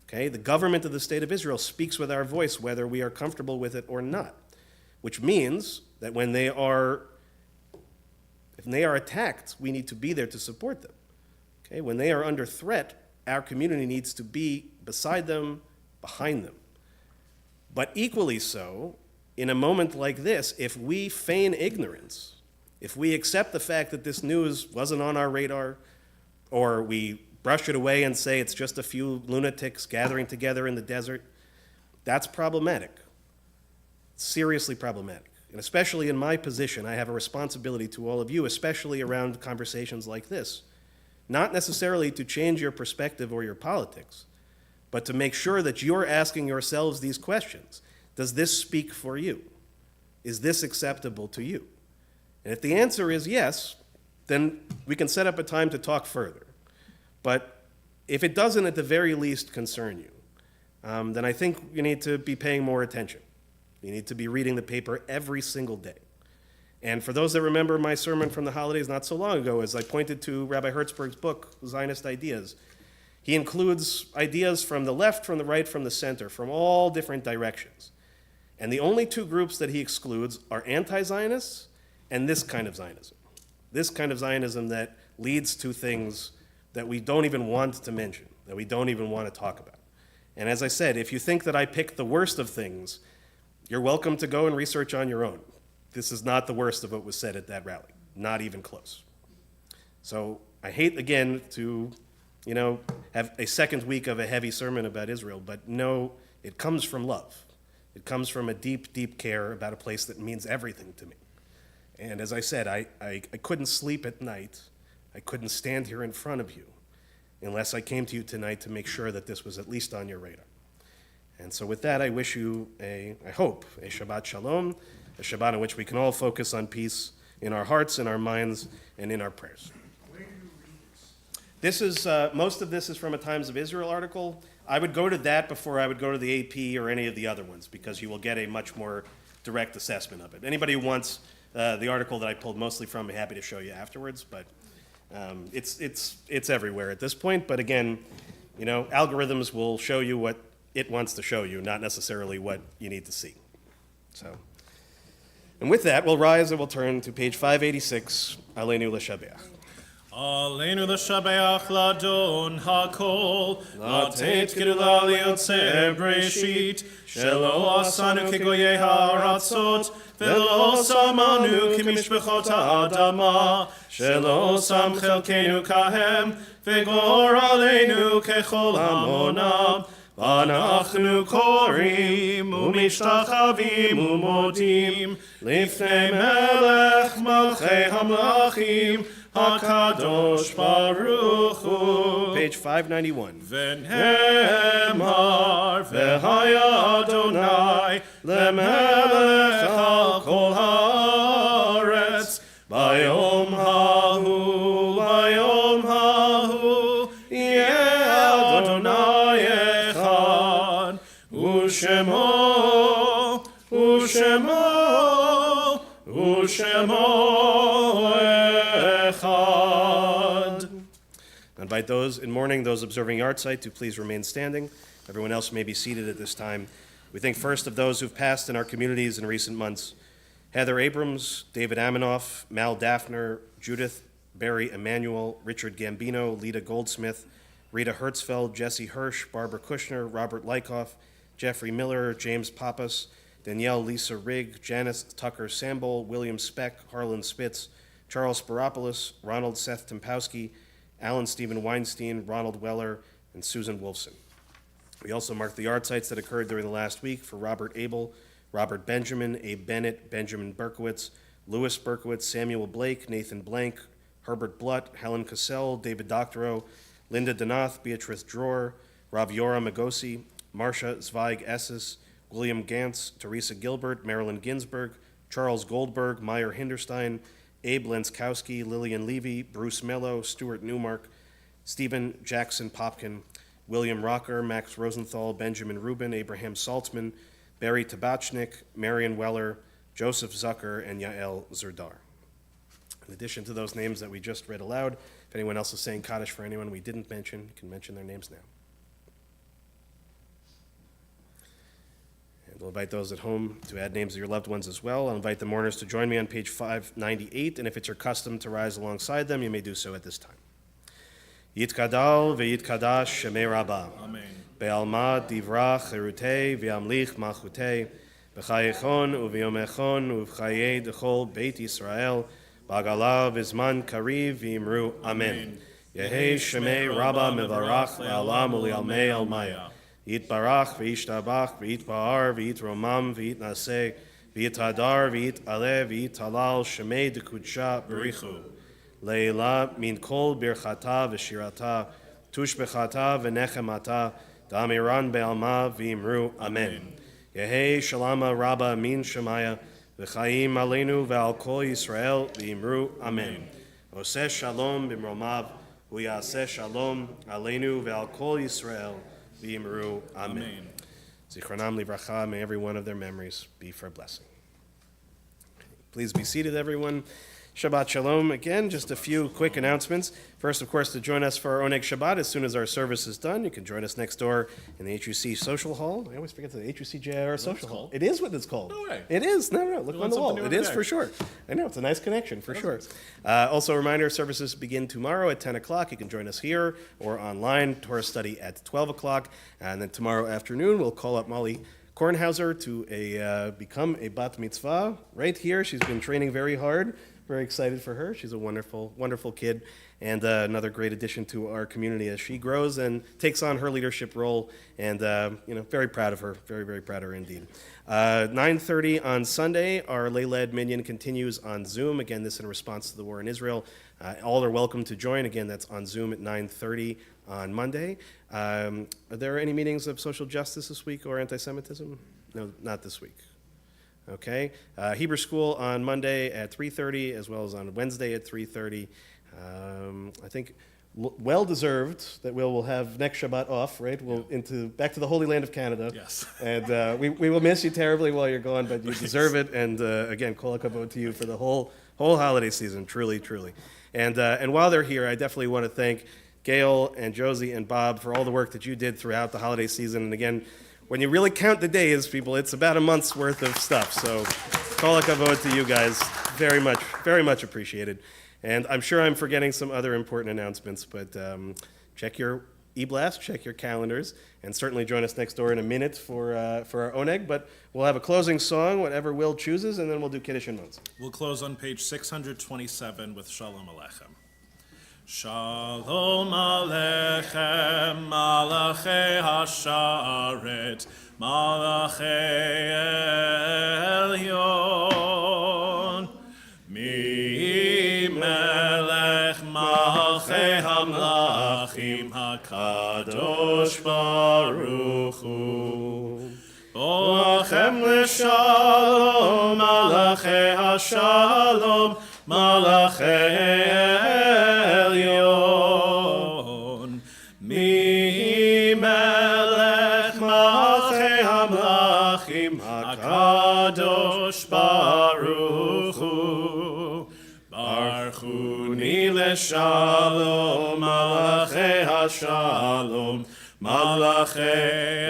Speaker 2: Okay? The government of the state of Israel speaks with our voice whether we are comfortable with it or not, which means that when they are attacked, we need to be there to support them. Okay? When they are under threat, our community needs to be beside them, behind them. But equally so, in a moment like this, if we feign ignorance, if we accept the fact that this news wasn't on our radar, or we brush it away and say it's just a few lunatics gathering together in the desert, that's problematic. Seriously problematic. And especially in my position, I have a responsibility to all of you, especially around conversations like this, not necessarily to change your perspective or your politics, but to make sure that you're asking yourselves these questions. Does this speak for you? Is this acceptable to you? And if the answer is yes, then we can set up a time to talk further. But if it doesn't at the very least concern you, then I think you need to be paying more attention. You need to be reading the paper every single day. And for those that remember my sermon from the holidays not so long ago, as I pointed to Rabbi Hertzberg's book, Zionist Ideas, he includes ideas from the left, from the right, from the center, from all different directions. And the only two groups that he excludes are anti-Zionists and this kind of Zionism. This kind of Zionism that leads to things that we don't even want to mention, that we don't even want to talk about. And as I said, if you think that I picked the worst of things, you're welcome to go and research on your own. This is not the worst of what was said at that rally, not even close. So I hate, again, to have a second week of a heavy sermon about Israel, but no, it comes from love. It comes from a deep, deep care about a place that means everything to me. And as I said, I couldn't sleep at night. I couldn't stand here in front of you unless I came to you tonight to make sure that this was at least on your radar. And so with that, I wish you I hope, a Shabbat Shalom, a Shabbat in which we can all focus on peace in our hearts, in our minds, and in our prayers.
Speaker 1: Where do you read this?
Speaker 2: This is, most of this is from a Times of Israel article. I would go to that before I would go to the AP or any of the other ones, because you will get a much more direct assessment of it. Anybody who wants the article that I pulled mostly from, I'm happy to show you afterwards, but it's everywhere at this point. But again, algorithms will show you what it wants to show you, not necessarily what you need to see. So, and with that, we'll rise and we'll turn to page 586, Aleinu L'Shabeach.
Speaker 4: Aleinu l'shabeach ladon hakol, latet gedula liyotzeh breshit, shelo asanu kegoyei ha'aratzot, velo samanu kimishbechot ha'adama, shelo sam chelkenu kahem, vegor aleinu kechol hamonam, ואנחנו קוראים ומשתחווים ומודים לפני מלך מלכי המלכים הקדוש ברוך הוא.
Speaker 2: Page 591.
Speaker 4: ונאמר והיה אדוני למלך על כל הארץ ביום ההוא ביום ההוא יהיה אדוני ושמו, ושמו, ושמו echad.
Speaker 2: I invite those in mourning, those observing yahrzeit, to please remain standing. Everyone else may be seated at this time. We think first of those who've passed in our communities in recent months. Heather Abrams, David Amanoff, Mal Daphner, Judith Barry Emanuel, Richard Gambino, Lita Goldsmith, Rita Hertzfeld, Jesse Hirsch, Barbara Kushner, Robert Lykoff, Jeffrey Miller, James Pappas, Danielle Lisa Rigg, Janice Tucker Sambol, William Speck, Harlan Spitz, Charles Spiropoulos, Ronald Seth Tempowski, Alan Stephen Weinstein, Ronald Weller, and Susan Wolfson. We also marked the yard sites that occurred during the last week for Robert Abel, Robert Benjamin, Abe Bennett, Benjamin Berkowitz, Louis Berkowitz, Samuel Blake, Nathan Blank, Herbert Blutt, Helen Cassell, David Doctorow, Linda Donath, Beatrice Dror, Raviora Magosi, Marcia Zweig Esses, William Gantz, Teresa Gilbert, Marilyn Ginsberg, Charles Goldberg, Meyer Hinderstein, Abe Lenskowski, Lillian Levy, Bruce Mello, Stuart Newmark, Stephen Jackson Popkin, William Rocker, Max Rosenthal, Benjamin Rubin, Abraham Saltzman, Barry Tabachnik, Marion Weller, Joseph Zucker, and Yael Zerdar. In addition to those names that we just read aloud, if anyone else is saying Kaddish for anyone we didn't mention, you can mention their names now. And we'll invite those at home to add names of your loved ones as well. I'll invite the mourners to join me on page 598, and if it's your custom to rise alongside them, you may do so at this time. Yitkadal ve'yitkadash shemei Rabbah.
Speaker 4: Amen.
Speaker 2: Be'alma divrach cherutei ve'amlich malchutei. B'chayechon u'v'yomechon u'v'chayei d'chol Beit Yisrael. B'agala v'zman kariv v'imru. Amen. Yehei shemei Rabbah mevarach le'alam u'li'almei almaya. Yitbarach v'yishtabach v'yitba'ar v'yitromam v'yitnaseh v'yithadar v'yit'aleh v'yit'alal shemei d'kudsha b'richu. Leila min kol birchata v'shirata tushbechata v'nechemata damiran be'alma v'imru. Amen. Yehei shalama rabba min shemaya v'chaim aleinu ve'al kol Yisrael v'imru. Amen. Oseh shalom b'mromav u'yaseh shalom aleinu ve'al kol Yisrael v'imru. Amen. Zichronam livracha, may every one of their memories be for a blessing. Please be seated, everyone. Shabbat Shalom. Again, just a few quick announcements. First, of course, to join us for our Oneg Shabbat as soon as our service is done. You can join us next door in the HUC Social Hall. I always forget the HUC JIR Social Hall. It is what it's called.
Speaker 4: No way.
Speaker 2: It is. No. Look on the wall.
Speaker 4: new
Speaker 2: It
Speaker 4: every
Speaker 2: is
Speaker 4: day.
Speaker 2: for sure. I know. It's a nice connection for sure. Also, a reminder, services begin tomorrow at 10 o'clock. You can join us here or online. Torah study at 12 o'clock. And then tomorrow afternoon, we'll call up Molly Kornhauser to become a bat mitzvah right here. She's been training very hard. Very excited for her. She's a wonderful, wonderful kid, and another great addition to our community as she grows and takes on her leadership role. And very proud of her. Very, very proud of her indeed. 9:30 on Sunday, our Lay-Led Minyan continues on Zoom. Again, this in response to the war in Israel. All are welcome to join. Again, that's on Zoom at 9:30 on Monday. Are there any meetings of social justice this week or anti-Semitism? No, not this week. Okay, Hebrew School on Monday at 3:30, as well as on Wednesday at 3:30. I think well deserved that we'll have next Shabbat off, right? We'll back to the Holy Land of Canada.
Speaker 4: Yes.
Speaker 2: And we will miss you terribly while you're gone, but you deserve it. And again, kol hakavod to you for the whole holiday season, truly, truly. And while they're here, I definitely want to thank Gail and Josie and Bob for all the work that you did throughout the holiday season. And again, when you really count the days, people, it's about a month's worth of stuff. So, kol hakavod to you guys. Very much appreciated. And I'm sure I'm forgetting some other important announcements, but check your e-blast, check your calendars, and certainly join us next door in a minute for our Oneg. But we'll have a closing song, whatever Will chooses, and then we'll do Kiddush and Mons.
Speaker 4: We'll close on page 627 with Shalom Aleichem. Shalom Aleichem, Malachei Hasharet, Malachei Elyon, Mi Melech Malchei Hamlachim HaKadosh Baruch Hu. Boachem l'shalom, Malachei Hashalom, Malachei Elyon. Mi melech malchei hamlachim, HaKadosh Baruch Hu. Baruchuni l'shalom, Malachei Hashalom, Malachei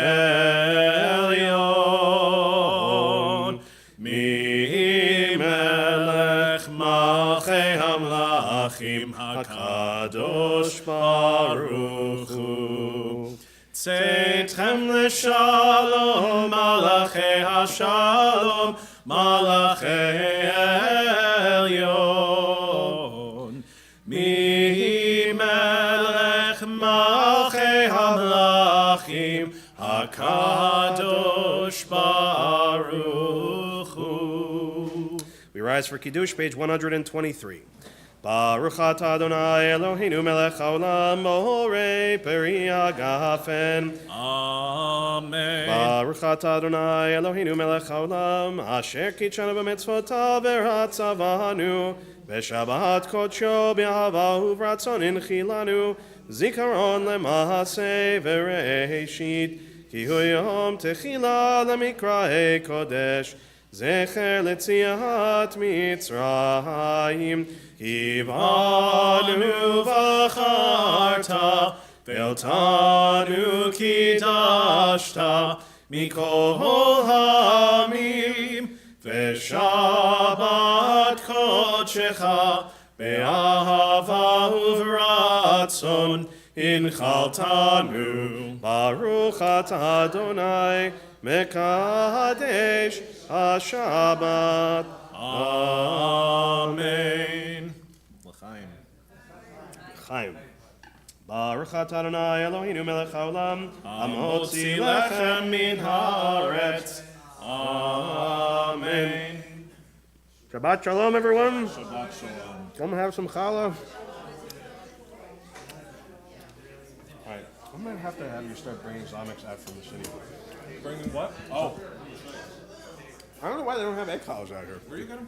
Speaker 4: Elyon. Mi melech malchei hamlachim, HaKadosh Baruch Hu. Tzeitzchem l'shalom, Malachei Hashalom, Malachei Elyon. Mi melech Malchei HaMelachim HaKadosh Baruch Hu.
Speaker 2: We rise for Kiddush, page 123. Baruch atah Adonai Eloheinu melech haolam borei peri hagafen.
Speaker 4: Amen.
Speaker 2: Baruch atah Adonai Eloheinu melech haolam asher kitshanu b'mitzvotav v'ratzavanu v'shabbat kodsho b'ahava u'v'ratzon inchilanu zikaron lema'aseh v'reishit ki hu yom techila lemikraei kodesh zecher letziat Mitzrayim
Speaker 4: Kivanu v'charta ve'otanu kidashta mikol hamim ve'shabbat kodshecha be'ahava u'v'ratzon inchaltanu.
Speaker 2: Baruch atah Adonai mekadesh haShabbat.
Speaker 4: Amen. L'chaim.
Speaker 2: Chaim. Baruch atah Adonai Eloheinu melech haolam
Speaker 4: Amotzi lechem min haaretz. Amen.
Speaker 2: Shabbat shalom, everyone.
Speaker 4: Shabbat shalom.
Speaker 2: Come have some challah. All right, I'm gonna have to have you start bringing Zomix out from the city.
Speaker 4: Bringing what? Oh.
Speaker 2: I don't know why they don't have egg challahs out here.
Speaker 4: Where are you going?